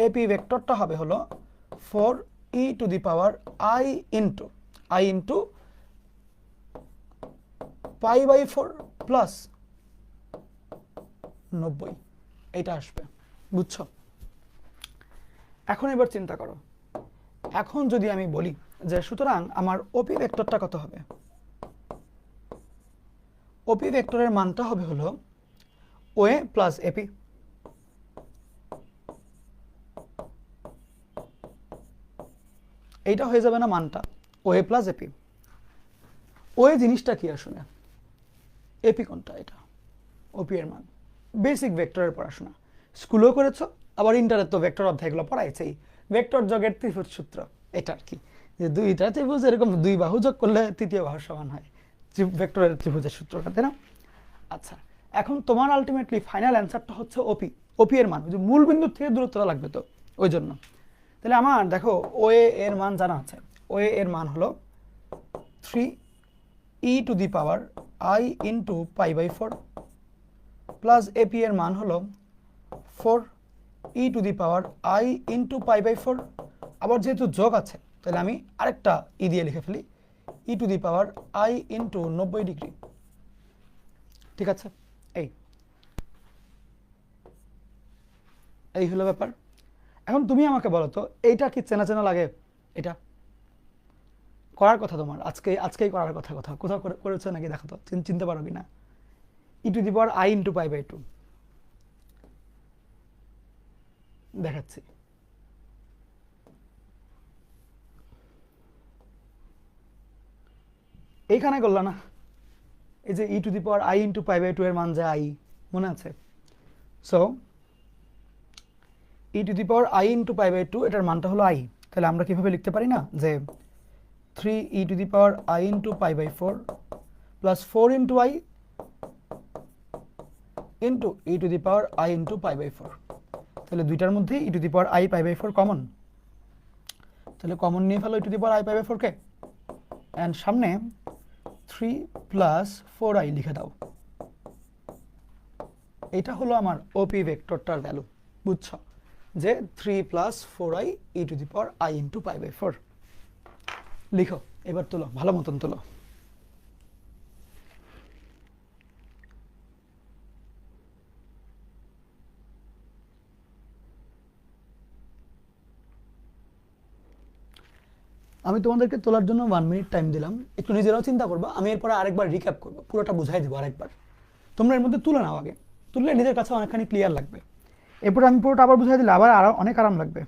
এপি ভেক্টরটা হবে হলো 4e to the power i into π/4 plus 90, এটা আসবে। বুঝছো? এখন এবার চিন্তা করো, এখন যদি আমি বলি যে সুতরাং আমার ওপি ভেক্টরটা কত হবে, ওপি ভেক্টরের মানটা হবে হলো ওএ প্লাস এপি। এইটা হয়ে যাবে না মানটা, ওএ প্লাস এপি। ওএ জিনিসটা কি আসলে, এপি কোনটা, এটা ওপি এর মান। বেসিক ভেক্টরের পড়াশোনা স্কুলেও করেছো, আবার ইন্টারের তো ভেক্টর অধ্যায়গুলো পড়াইছেই। ভেক্টর যোগের ত্রিভুজ সূত্র, এটা আর কি, যে দুইটা ত্রিভুজ এরকম দুই বাহু যোগ করলে তৃতীয় বাহুর সমান হয়, ভেক্টরের ত্রিভুজের সূত্রটা, তাই না? আচ্ছা, এখন তোমার আলটিমেটলি ফাইনাল অ্যান্সারটা হচ্ছে ওপি। ওপি এর মান ওই যে মূল বিন্দুর থেকে দূরত্বটা লাগবে, তো ওই জন্য তাহলে আমার দেখো ওএ এর মান জানা আছে। ওএ এর মান হলো 3e to the power i into π/4 plus AP এর মান হলো 4e to the power i into π/4। আবার যেহেতু যোগ আছে তাহলে আমি আরেকটা ই দিয়ে লিখে ফেলি, e two the power i into 90 degree. ঠিক আছে, এই হলো ব্যাপার। এখন তুমি আমাকে বলো তো, এইটা কি চেনা চেনা লাগে? এটা করার কথা তোমার, আজকেই করার কথা, কোথাও করেছো নাকি দেখো তো, চিনতে পারো কিনা। E to the power i into π/2 দেখাচ্ছি। এইখানে করলো না, এই যে e to the power i into π/2 এর মান যে i, মনে আছে? So e to the power i into π/2 এটার মানটা হলো i। তাহলে আমরা কিভাবে লিখতে পারি না যে 3e to the power i into π/4 plus 4 into i into e to the power i into π/4। তাহলে দুইটার মধ্যে e to the power i π/4 common, তাহলে কমন নিয়ে ফেলো e to the power i π/4 কে, অ্যান্ড সামনে 3 প্লাস 4i লিখে দাও। এটা হলো আমার ওপি ভেক্টরটার ভ্যালু। বুঝছো যে 3 plus 4i e to the power i into π/4। লিখো, এবার তোলো, ভালো মতন তোলো। আমি তোমাদেরকে তোলার জন্য 1 মিনিট টাইম দিলাম, একটু নিজেরাও চিন্তা করবা, আমি এরপরে আরেকবার রিক্যাপ করবো, পুরোটা বুঝাই দেবো আরেকবার। তোমরা এর মধ্যে তুলে নাও আগে, তুললে নিজের কাছে অনেকখানি ক্লিয়ার লাগবে। এরপরে আমি পুরোটা আবার বুঝাই দিলে আবার আরো অনেক আরাম লাগবে।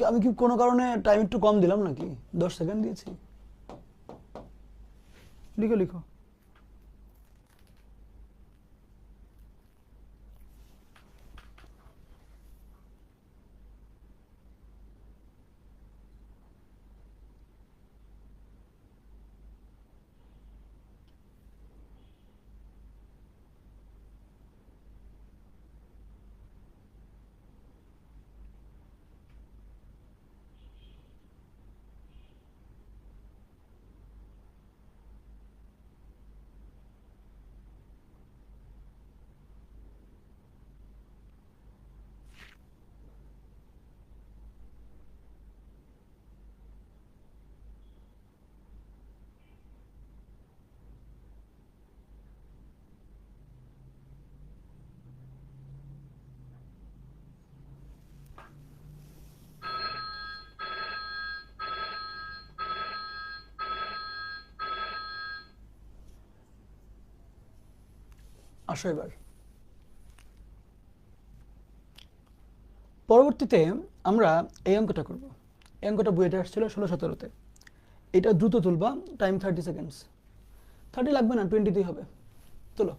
আমি কি কোনো কারণে টাইম একটু কম দিলাম নাকি? 10 সেকেন্ড দিয়েছি। লিখো লিখো। আসো এবার পরবর্তীতে আমরা এই অঙ্কটা করব। এই অঙ্কটা বইতে আসছিল 16-17-তে। এটা দ্রুত তুলবা, টাইম 30 সেকেন্ডস। 30 লাগবে না, 20তেই হবে। তুলো।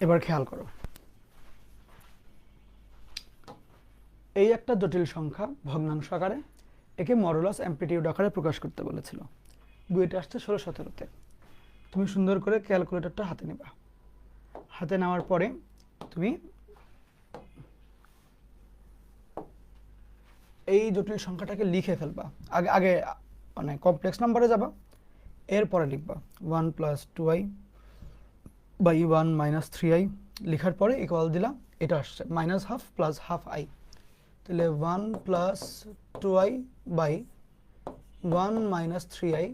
এবার খেয়াল করো, এই একটা জটিল সংখ্যা ভগ্নাংশ আকারে, একে মডুলাস অ্যামপ্লিটিউড আকারে প্রকাশ করতে বলেছিল। বইটা আসছে 16-17-তে। তুমি সুন্দর করে ক্যালকুলেটরটা হাতে নেবা। হাতে নেওয়ার পরে তুমি এই জটিল সংখ্যাটাকে লিখে ফেলবা। আগে আগে মানে কমপ্লেক্স নাম্বারে যাবা, এরপরে লিখবা 1 + 2i বাই 1 - 3i। লেখার পরে ইকুয়াল দিলা, এটা আসছে -½ + ½ i। তাহলে 1 + 2i by 1 - 3i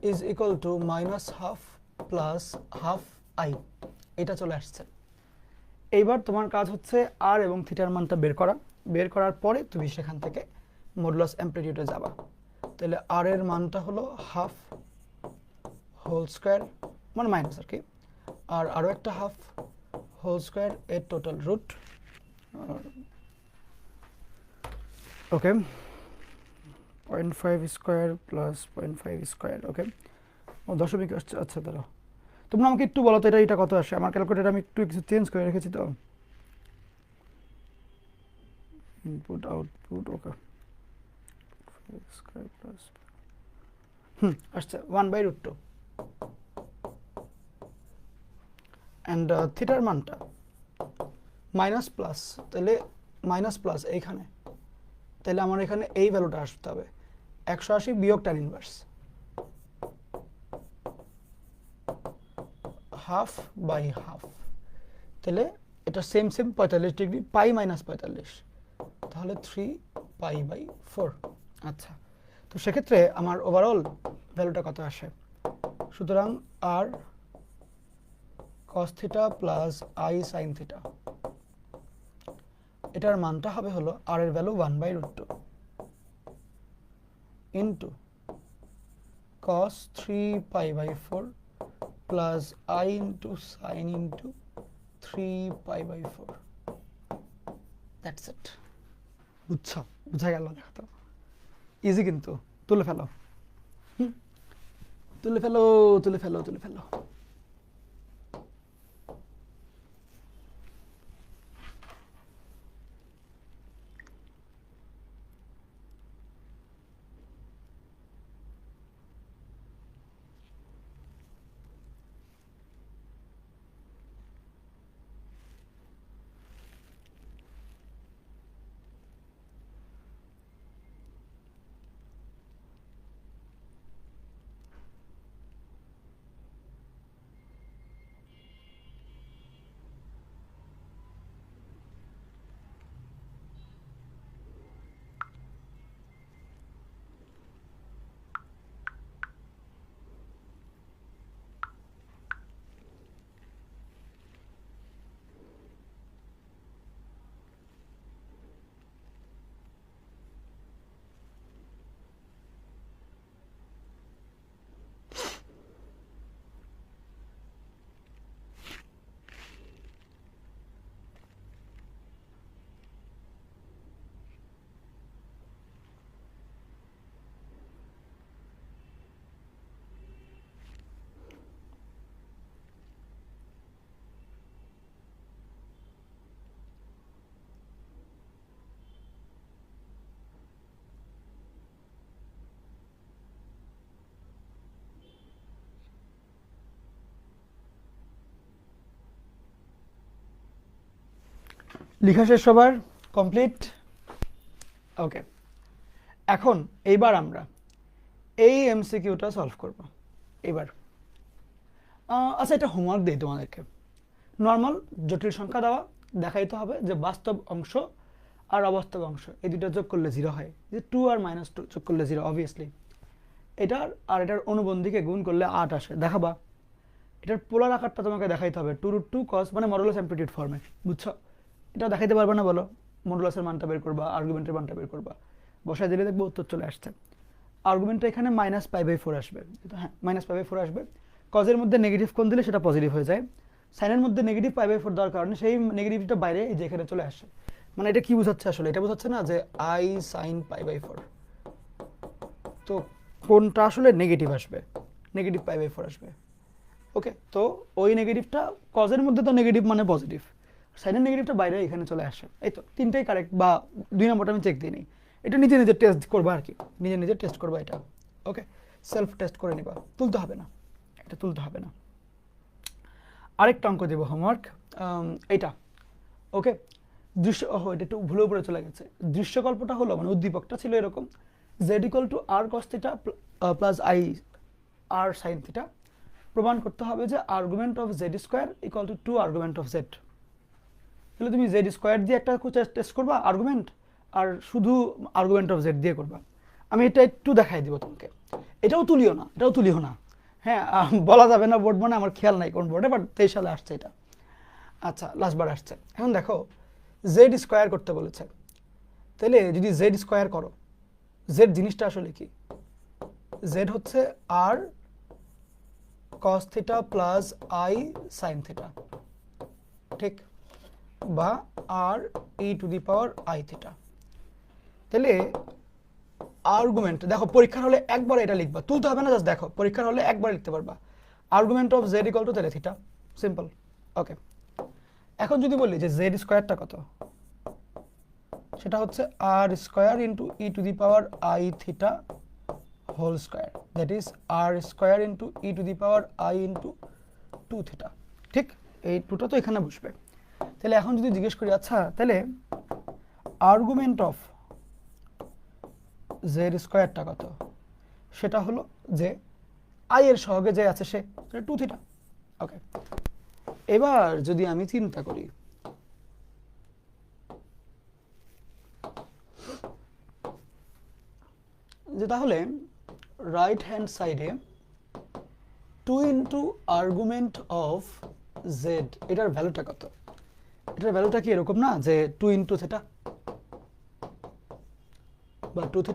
is equal to -½ + ½ i। এটা চলে আসছে। এইবার তোমার কাজ হচ্ছে আর এবং থিটার মানটা বের করা। বের করার পরে তুমি সেখান থেকে মডুলাস অ্যামপ্লিটিউডে যাবা। তাহলে আর এর মানটা হলো ½ হোল স্কয়ার, মানে মাইনাস আর কি, আর আরও একটা ½ হোল স্কয়ার এর টোটাল রুট। ওকে, 0.5 স্কয়ার প্লাস 0.5 স্কয়ার। ওকে, ও দশমিক আসছে। আচ্ছা দাঁড়াও, তোমরা আমাকে একটু বলো তো এটা কত আসে। আমার ক্যালকুলেটর আমি একটু কিছু চেঞ্জ করে রেখেছি তো, ইনপুট আউটপুট। ওকে, স্কয়ার প্লাস আসছে 1/√2। অ্যান্ড থিটার মানটা মাইনাস প্লাস, তাহলে মাইনাস প্লাস এইখানে, তাহলে আমার এখানে এই ভ্যালুটা আসতে হবে 180 বিয়োগ tan ইনভার্স ½/½ তাহলে এটা সেম 45 ডিগ্রি, পাই -45, তাহলে 3π/4। আচ্ছা, তো সেক্ষেত্রে আমার ওভারঅল ভ্যালুটা কত আসে? সুতরাং r cos theta plus i sin theta, এটার মানটা হবে হলো আর এর value 1/√2 into cos 3π/4 plus i into sine into 3π/4। That's it. বুঝছো? বুঝা গেল? দেখো তো, ইজি কিন্তু। তুলে ফেলো, তুলে ফেলো, তুলে ফেলো, তুলে ফেলো। লেখা শেষ সবার? কমপ্লিট? ওকে, এখন এইবার আমরা এই এমসিকিউটা সলভ করব। এবার আচ্ছা, এটা হোমওয়ার্ক দিই তোমাদেরকে। নর্মাল জটিল সংখ্যা দেওয়া, দেখাইতে হবে যে বাস্তব অংশ আর অবাস্তব অংশ, এই দুটো যোগ করলে 0 হয়, যে 2 আর -2 যোগ করলে 0 অবভিয়াসলি। এটার আর এটার অনুবন্ধীকে গুণ করলে 8 আসে, দেখাবা। এটার পোলার আকারটা তোমাকে দেখাইতে হবে, 2√2 cos মানে মডুলাস অ্যামপ্লিটিউড ফর্মে, বুঝছো? এটা দেখাইতে পারবে না বলো, মডুলাসের মানটা বের করবা, আর্গুমেন্টের মানটা বের করবা, বসাই দিলে দেখবো উত্তর চলে আসছে। আর্গুমেন্টটা এখানে -π/4 আসবে, হ্যাঁ -π/4 আসবে। কজের মধ্যে নেগেটিভ কোণ দিলে সেটা পজিটিভ হয়ে যায়, সাইনের মধ্যে নেগেটিভ π/4 দেওয়ার কারণে সেই নেগেটিভটা বাইরে এই যে এখানে চলে আসে। মানে এটা কি বোঝাচ্ছে আসলে? এটা বোঝাচ্ছে না যে I sin π/4, তো কোনটা আসলে নেগেটিভ আসবে, নেগেটিভ π/4 আসবে। ওকে, তো ওই নেগেটিভটা কজের মধ্যে তো নেগেটিভ মানে পজিটিভ, সাইনের নেগেটিভটা বাইরে এখানে চলে আসে। এই তো তিনটাই কারেক্ট, বা 2 নম্বরটা আমি চেক দিই নি, এটা নিজে নিজে টেস্ট করবা আর কি, নিজে নিজে টেস্ট করবা এটা। ওকে, সেলফ টেস্ট করে নিবা, তুলতে হবে না, এটা তুলতে হবে না। আরেকটা অঙ্ক দেবো হোমওয়ার্ক, এইটা। ওকে, দৃশ্য, এটা একটু ভুলে উপরে চলে গেছে। দৃশ্যকল্পটা হলো, মানে উদ্দীপকটা ছিল এরকম, z = r cos θ plus i r sin θ। প্রমাণ করতে হবে যে argument of z square equal to 2 argument of z। তাহলে তুমি z স্কোয়ার দিয়ে একটা টেস্ট করবা আর্গুমেন্ট, আর শুধু আর্গুমেন্ট অফ z দিয়ে করবা। আমি এটা একটু দেখাই দিব তোমাকে, এটাও তুলিও না, এটাও তুলিও না, হ্যাঁ বলা যাবে না বোর্ড, মানে আমার খেয়াল নাই কোন বোর্ডে, বাট 23 সালে আসছে এটা। আচ্ছা, লাস্টবার আসছে। এখন দেখো z স্কোয়ার করতে বলেছে, তাহলে যদি z স্কোয়ার করো, z জিনিসটা আসলে কি? z হচ্ছে r cos θ plus i sin θ, ঠিক, বা r e⁻i θ। তাহলে আর্গুমেন্ট দেখো, পরীক্ষার হলে একবার এটা লিখবা, তুলতে হবে না, জাস্ট দেখো, পরীক্ষার হলে একবার লিখতে পারবা argument of z equal to তাহলে থিটা, সিম্পল। ওকে, এখন যদি বলি যে z স্কোয়ারটা কত, সেটা হচ্ছে r square into e⁻i θ whole square, that is r square into e⁻i into 2 θ, ঠিক, এই 2টা তো এখানে বসবে। তাহলে এখন যদি জিজ্ঞেস করি, আচ্ছা তাহলে আর্গুমেন্ট অফ z স্কোয়ারটা কত, সেটা হলো যে i এর সহগে যে আছে সে 2 θ। ওকে, এবার যদি আমি চিন্তা করি, যে তাহলে রাইট হ্যান্ড সাইডে 2 ইন্টু আর্গুমেন্ট অফ z, এটার ভ্যালুটা কত? এটার ভ্যালুটা কি এরকম না যে 2 ইন্টু থিটা বা 2 θ?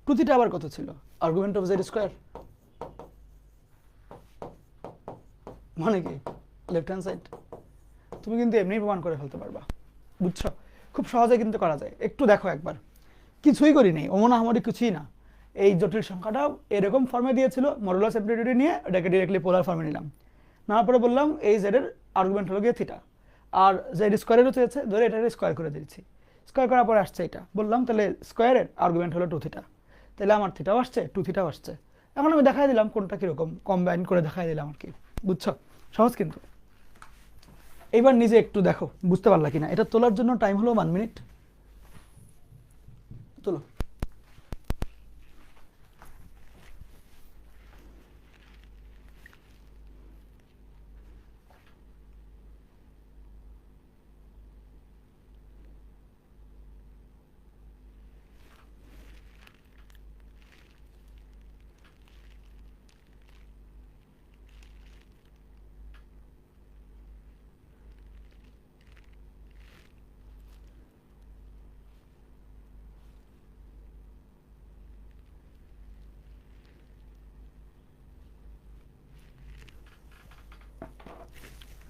2 θ আবার কত ছিল? আর্গুমেন্ট অফ z স্কোয়ার, মানে কি লেফট হ্যান্ড সাইড। তুমি কিন্তু এমনি প্রমাণ করে ফেলতে পারবা, বুঝছো? খুব সহজে কিন্তু করা যায়, একটু দেখো একবার, কিছুই করি নেই, অমন আহামরি কিছুই না। এই জটিল সংখ্যাটা এরকম ফর্মে দিয়েছিল, মডুলাস অ্যামপ্লিটিউড নিয়ে এটাকে ডিরেক্টলি পোলার ফর্মে নিলাম, নেওয়ার পরে বললাম এই z এর আর্গুমেন্ট হলো গিয়ে থিটা, আর z স্কোয়ারেরও চেয়েছে, ধরে এটাকে স্কোয়ার করে দিয়েছি, স্কোয়ার করার পরে আসছে এটা, বললাম তাহলে স্কোয়ারের আর্গুমেন্ট হলো 2 θ, তাহলে আমার থিটাও আসছে 2 θও আসছে। এখন আমি দেখাই দিলাম কোনটা কীরকম, কম্বাইন করে দেখাই দিলাম আর কি, বুঝছো? সহজ কিন্তু। এইবার নিজে একটু দেখো বুঝতে পারলা কিনা। এটা তোলার জন্য টাইম হলো 1 মিনিট, তোলো।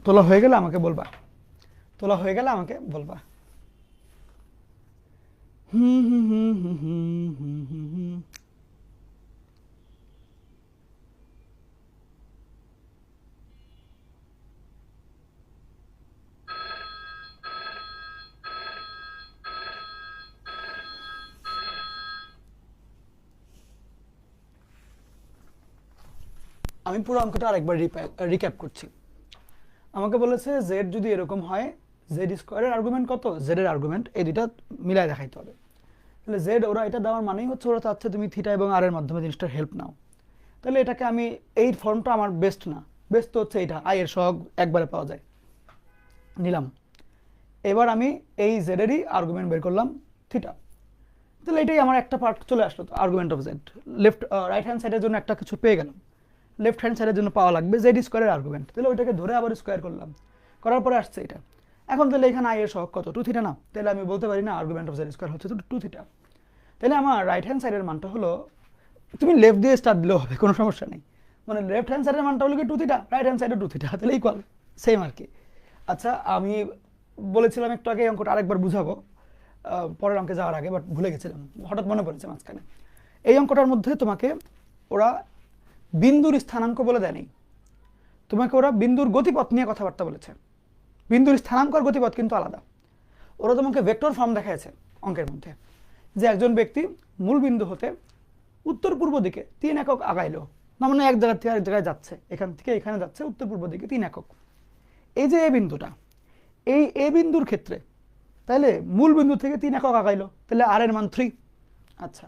তোলা হয়ে গেলে আমাকে বলবা, তোলা হয়ে গেলে আমাকে বলবা। আমি পুরো অঙ্কটা আরেকবার রিক্যাপ করছি। আমাকে বলেছে জেড যদি এরকম হয়, জেড স্কোয়ারের আর্গুমেন্ট কত, জেড এর আর্গুমেন্ট, এই দুইটা মিলাই দেখাইতে হবে। তাহলে জেড, ওরা এটা দেওয়ার মানেই হচ্ছে ওরা চাচ্ছে তুমি থিটা এবং আর এর মাধ্যমে জিনিসটার হেল্প নাও। তাহলে এটাকে আমি, এই ফর্মটা আমার বেস্ট না, বেস্ট তো হচ্ছে এইটা, আই এর সহগ একবারে পাওয়া যায়, নিলাম। এবার আমি এই জেডেরই আর্গুমেন্ট বের করলাম থিটা। তাহলে এটাই আমার একটা পার্ট চলে আসলো, তো argument of Z. Left right hand সাইডের জন্য একটা কিছু পেয়ে গেলাম, লেফট হ্যান্ড সাইডের জন্য পাওয়া লাগবে জেড স্কোয়ারের আর্গুমেন্ট। তাহলে ওইটাকে ধরে আবার স্কোয়ার করলাম, করার পরে আসছে এটা। এখন তাহলে এখানে আই এর সহগ কত? 2 থিটা না? তাহলে আমি বলতে পারি না আর্গুমেন্ট অফ জেড স্কোয়ার হচ্ছে 2 থিটা। তাহলে আমার রাইট হ্যান্ড সাইডের মানটা হলো, তুমি লেফট দিয়ে স্টার্ট দিলেও হবে, কোনো সমস্যা নেই। মানে লেফট হ্যান্ড সাইডের মানটা হলো কি 2 থিটা, রাইট হ্যান্ড সাইডে 2 থিটা, তাহলে ইকুয়াল, সেম আর কি। আচ্ছা, আমি বলেছিলাম একটু আগে এই অঙ্কটা আরেকবার বুঝাবো পরের অঙ্কে যাওয়ার আগে, বাট ভুলে গেছিলাম, হঠাৎ মনে পড়েছে মাঝখানে। এই অঙ্কটার মধ্যে তোমাকে ওরা বিন্দুর স্থানাঙ্ক বলে দেয়নি, তোমাকে ওরা বিন্দুর গতিপথ নিয়ে কথাবার্তা বলেছে। বিন্দুর স্থানাঙ্ক আর গতিপথ কিন্তু আলাদা। ওরা তোমাকে ভেক্টর ফর্ম দেখাইছে অঙ্কের মধ্যে, যে একজন ব্যক্তি মূল বিন্দু হতে উত্তর পূর্ব দিকে 3 একক আগাইলো, না মানে এক জায়গা থেকে আরেক জায়গায় যাচ্ছে, এখান থেকে এখানে যাচ্ছে উত্তর পূর্ব দিকে 3 একক। এই যে এ বিন্দুটা, এই এ বিন্দুর ক্ষেত্রে তাহলে মূল বিন্দু থেকে 3 একক আগাইলো, তাহলে আর এর মান 3। আচ্ছা,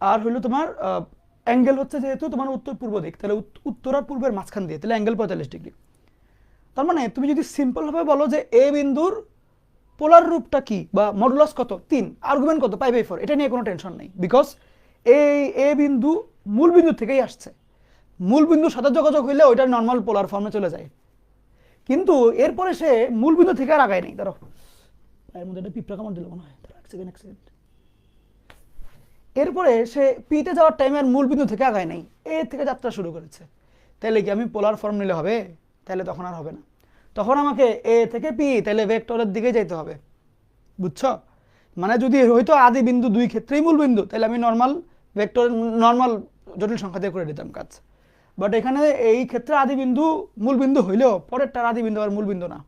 আর হইলো তোমার অ্যাঙ্গেল হচ্ছে যেহেতু তোমার উত্তর পূর্ব দিক, তাহলে উত্তর আর পূর্বের মাঝখান দিয়ে, তাহলে অ্যাঙ্গেল 45 ডিগ্রি। তার মানে তুমি যদি সিম্পলভাবে বলো যে এ বিন্দুর পোলার রূপটা কি বা মডুলাস কত 3, আর্গুমেন্ট কত π/4, এটা নিয়ে কোনো টেনশন নেই, বিকজ এই এ বিন্দু মূল বিন্দু থেকেই আসছে। মূল বিন্দুর সাথে যোগাযোগ হইলে ওইটা নর্মাল পোলার ফর্মে চলে যায়, কিন্তু এরপরে সে মূল বিন্দু থেকে আর আগায় নেই। ধরো এর মধ্যে একটা পিঁপড়া কামড় দিল মনে হয়, এক সেকেন্ড। এরপরে সে পিতে যাওয়ার টাইমে আর মূল বিন্দু থেকে আগায় নেই, এ থেকে যাত্রা শুরু করেছে। তাহলে কি আমি পোলার ফর্ম নিলে হবে? তাহলে তখন আর হবে না, তখন আমাকে এ থেকে পি, তাহলে ভেক্টরের দিকে যেতে হবে, বুঝছো? মানে যদি হয়তো আদি বিন্দু দুই ক্ষেত্রেই মূল বিন্দু, তাহলে আমি নর্মাল ভেক্টর নর্মাল জটিল সংখ্যা দিয়ে করে দিতাম কাজ। বাট এখানে এই ক্ষেত্রে আদি বিন্দু মূল বিন্দু হইলেও পরেরটার আদি বিন্দু আর মূল বিন্দু না,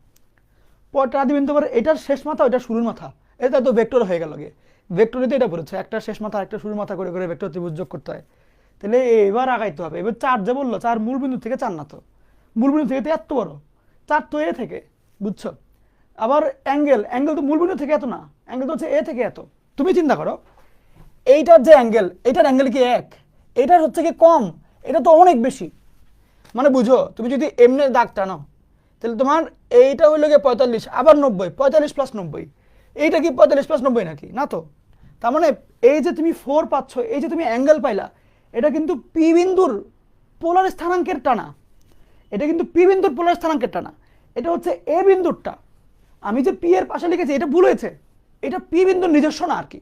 পরেরটার আদি বিন্দু আবার এটার শেষ মাথা ওইটা শুরুর মাথা, এটা তো ভেক্টর হয়ে গেল। গিয়ে ভেক্টরে তো এটা পড়েছে, একটা শেষ মাথা একটা শুরুর মাথা করে করে ভেক্টর ত্রিভুজ যোগ করতে হয়। তাহলে এবার আগাইতে হবে। এবার 4 যে বললো, 4 মূল বিন্দু থেকে 4 না, তো মূল বিন্দু থেকে তো এত বড়, 4 তো এ থেকে, বুঝছো? আবার অ্যাঙ্গেল তো মূল বিন্দু থেকে এত না, অ্যাঙ্গেল তো হচ্ছে এ থেকে এত। তুমি চিন্তা করো, এইটার যে অ্যাঙ্গেল, এইটার অ্যাঙ্গেল কি 1, এইটার হচ্ছে কি কম, এটা তো অনেক বেশি। মানে বুঝো, তুমি যদি এমনি দাগ টানো, তাহলে তোমার এইটা হইলো গিয়ে 45, আবার 90, 45 + 90, এইটা কি 45 + 90 নাকি? না তো। তার মানে এই যে তুমি 4 পাচ্ছ, এই যে তুমি অ্যাঙ্গেল পাইলা, এটা কিন্তু পি বিন্দুর পোলার স্থানাঙ্কের টানা, এটা কিন্তু পি বিন্দুর পোলার স্থানাঙ্কের টানা, এটা হচ্ছে এ বিন্দুরটা। আমি যে পি এর পাশে লিখেছি এটা ভুল হয়েছে, এটা পি বিন্দুর নিজস্ব না আর কি,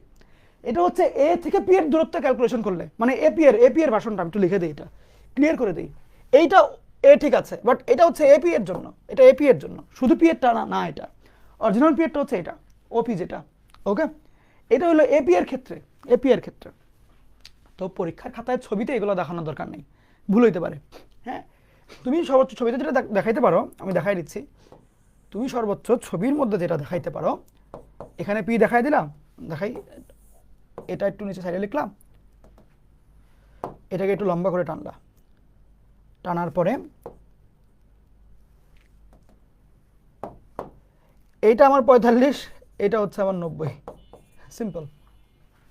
এটা হচ্ছে এ থেকে পি এর দূরত্ব ক্যালকুলেশন করলে, মানে এপি এর ভাষণটা আমি একটু লিখে দিই, এটা ক্লিয়ার করে দিই। এইটা এ ঠিক আছে, বাট এটা হচ্ছে এপি এর জন্য, এটা এপি এর জন্য, শুধু পি এরটা না, এটা অরিজিনাল পি এরটা হচ্ছে এটা ওপি যেটা, ওকে? এটা হলো এপি এর ক্ষেত্রে। তো পরীক্ষার খাতায় ছবিতে এগুলো দেখানোর দরকার নেই, ভুল হইতে পারে। হ্যাঁ, তুমি সর্বোচ্চ ছবিতে যেটা দেখাইতে পারো, আমি দেখাই দিচ্ছি। তুমি সর্বোচ্চ ছবির মধ্যে যেটা দেখাইতে পারো, এখানে পি দেখাই দিলাম, দেখাই, এটা একটু নিচে সাইডে লিখলাম, এটাকে একটু লম্বা করে টানার পরে এইটা আমার 45, এটা হচ্ছে আমার 90, সিম্পল,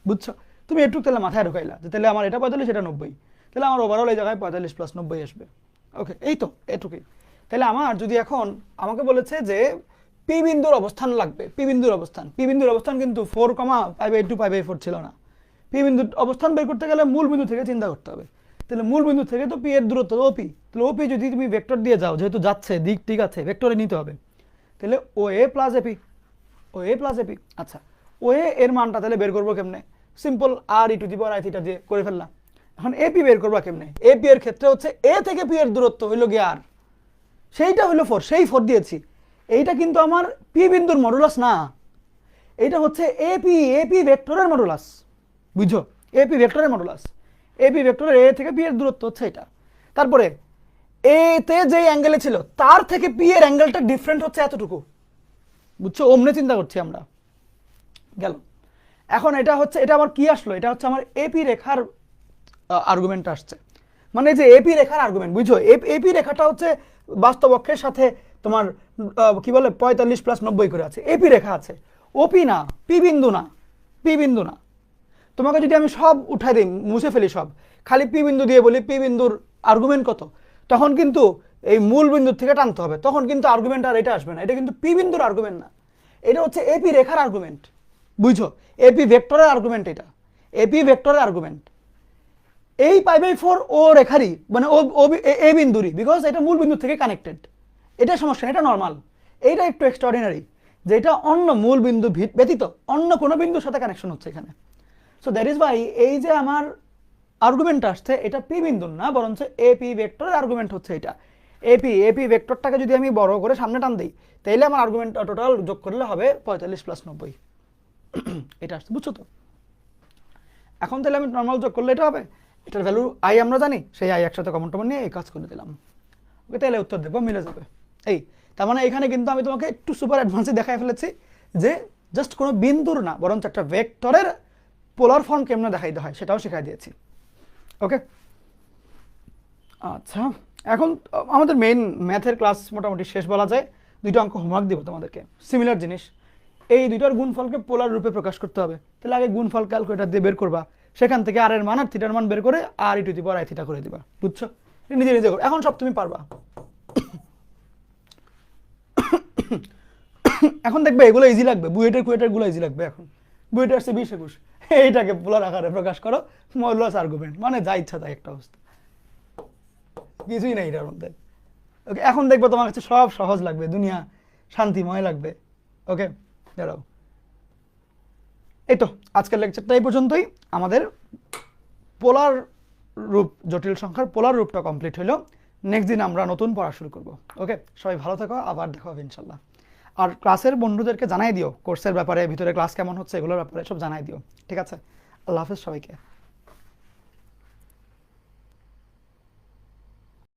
বুঝছো? তুমি একটু তাহলে মাথায় ঢুকাইলা যে তাহলে আমার এটা 45, এটা 90, তাহলে আমার ওভারঅল এই জায়গায় 45 + 90 আসবে। ওকে, এই তো এটুকুই। তাহলে আমার যদি এখন আমাকে বলেছে যে পি বিন্দুর অবস্থান লাগবে, পি বিন্দুর অবস্থান কিন্তু 4,π/2 π/4 ছিল না। পি বিন্দুর অবস্থান বের করতে গেলে মূল বিন্দু থেকে চিন্তা করতে হবে, তাহলে মূল বিন্দু থেকে তো পি এর দূরত্ব ওপি, তাহলে ওপি যদি তুমি ভেক্টর দিয়ে যাও, যেহেতু যাচ্ছে দিক ঠিক আছে, ভেক্টরে নিতে হবে, তাহলে ও এ প্লাস এপি। আচ্ছা, ও এর মানটা তাহলে বের করবো কেমনে? Simple, r e to the power i theta দিয়ে করে ফেললাম। এখন এপি বের করবা কেমনে? এপি এর ক্ষেত্রে হচ্ছে এ থেকে পি এর দূরত্ব হইলো গিয়ে আর, সেইটা হইলো 4, সেই 4 দিয়েছি। এইটা কিন্তু আমার পি বিন্দুর মডুলাস না, এইটা হচ্ছে এপি ভেক্টরের মডুলাস, বুঝছো? এপি ভেক্টরের মডুলাস, এপি ভেক্টরের এ থেকে পি এর দূরত্ব হচ্ছে এটা। তারপরে এ তে যে অ্যাঙ্গেলে ছিল তার থেকে পি এর অ্যাঙ্গেলটা ডিফারেন্ট হচ্ছে এতটুকু, বুঝছো? ওমনে চিন্তা করছি আমরা, গেল। এখন এটা আমার কি আসলো? এটা হচ্ছে আমার এপি রেখার আর্গুমেন্ট আসছে, মানে যে এপি রেখার আর্গুমেন্ট, বুঝছো? এপি রেখাটা হচ্ছে বাস্তব অক্ষের সাথে তোমার কি বলে 45 + 90 করে আছে, এপি রেখা আছে, ওপি না, পি বিন্দু না। তোমাকে যদি আমি সব উঠাই দিই, মুছে ফেলি সব, খালি পি বিন্দু দিয়ে বলি পি বিন্দুর আর্গুমেন্ট কত, তখন কিন্তু এই মূল বিন্দু থেকে টানতে হবে, তখন কিন্তু আর্গুমেন্ট আর এটা আসবে না, এটা কিন্তু পি বিন্দুর আর্গুমেন্ট না, এটা হচ্ছে এপি রেখার আর্গুমেন্ট, বুঝছো? এপি ভেক্টরের আর্গুমেন্ট, এটা এপি ভেক্টরের আর্গুমেন্ট। এই π/4 ও রেখারই মানে এ বিন্দুরই, বিকজ এটা মূল বিন্দু থেকে কানেক্টেড। এটা সমস্যা না, এটা নর্মাল। এইটা একটু এক্সট্রাঅর্ডিনারি, যেটা অন্য মূল বিন্দু ব্যতীত অন্য কোনো বিন্দুর সাথে কানেকশন হচ্ছে এখানে। সো দ্যাট ইজ ওয়াই এই যে আমার আর্গুমেন্ট আসছে, এটা পি বিন্দুর না, বরঞ্চ এপি ভেক্টরের আর্গুমেন্ট হচ্ছে এটা। এপি ভেক্টরটাকে যদি আমি বড় করে সামনে টান দিই, তাইলে আমার আর্গুমেন্ট টোটাল যোগ করলে হবে 45 + 90। এটা আসছে, বুঝছো তো? এখন তাহলে আমি নর্মাল যোগ করলে এটা হবে, এটার ভ্যালু আই আমরা জানি, সেই আই একসাথে কমন টমন নিয়ে এই কাজ করে দিলাম। ওকে, তাহলে উত্তর দেবো, মিলে যাবে। এই তার মানে এখানে কিন্তু আমি তোমাকে একটু সুপার অ্যাডভান্সে দেখাই ফেলেছি যে জাস্ট কোনো বিন্দুর না, বরঞ্চ একটা ভেক্টরের পোলার ফর্ম কেমনে দেখাইতে হয় সেটাও শেখাই দিয়েছি। ওকে, আচ্ছা, এখন আমাদের মেইন ম্যাথের ক্লাস মোটামুটি শেষ বলা যায়। দুইটা অঙ্ক হোমওয়ার্ক দিব তোমাদেরকে, সিমিলার জিনিস। এই দুইটার গুণফলকে পোলার রূপে প্রকাশ করতে হবে। তাহলে আগে গুণফল ক্যালকুলেটর দিয়ে বের করবা, সেখান থেকে আর এর মান আর থিটার মান বের করে আর e to the power i theta করে দিবা, বুঝছো? নিজে নিজে করো, এখন সব তুমি পারবা। এখন দেখবে এগুলো ইজি লাগবে, বুয়েটের কুয়েটের গুলো ইজি লাগবে। এখন বুয়েটের আসছে 20-21, এইটাকে পোলার আকারে প্রকাশ করো, মডুলাস আর্গুমেন্ট, মানে যা ইচ্ছা তাই একটা অবস্থা, কিছুই নাই এটার মধ্যে। ওকে, এখন দেখবো তোমার কাছে সব সহজ লাগবে, দুনিয়া শান্তিময় লাগবে। ওকে, দাঁড়াও। এই তো আজকের লেকচারটা এই পর্যন্তই। আমাদের পোলার রূপ, জটিল সংখ্যার পোলার রূপটা কমপ্লিট হলো। নেক্সট দিন আমরা নতুন পড়া শুরু করব। ওকে, সবাই ভালো থাকো, আবার দেখা হবে ইনশাল্লাহ। আর ক্লাসের বন্ধুদেরকে জানাই দিও কোর্সের ব্যাপারে, ভিতরে ক্লাস কেমন হচ্ছে এগুলোর ব্যাপারে সব জানাই দিও, ঠিক আছে? আল্লাহ হাফেজ সবাইকে।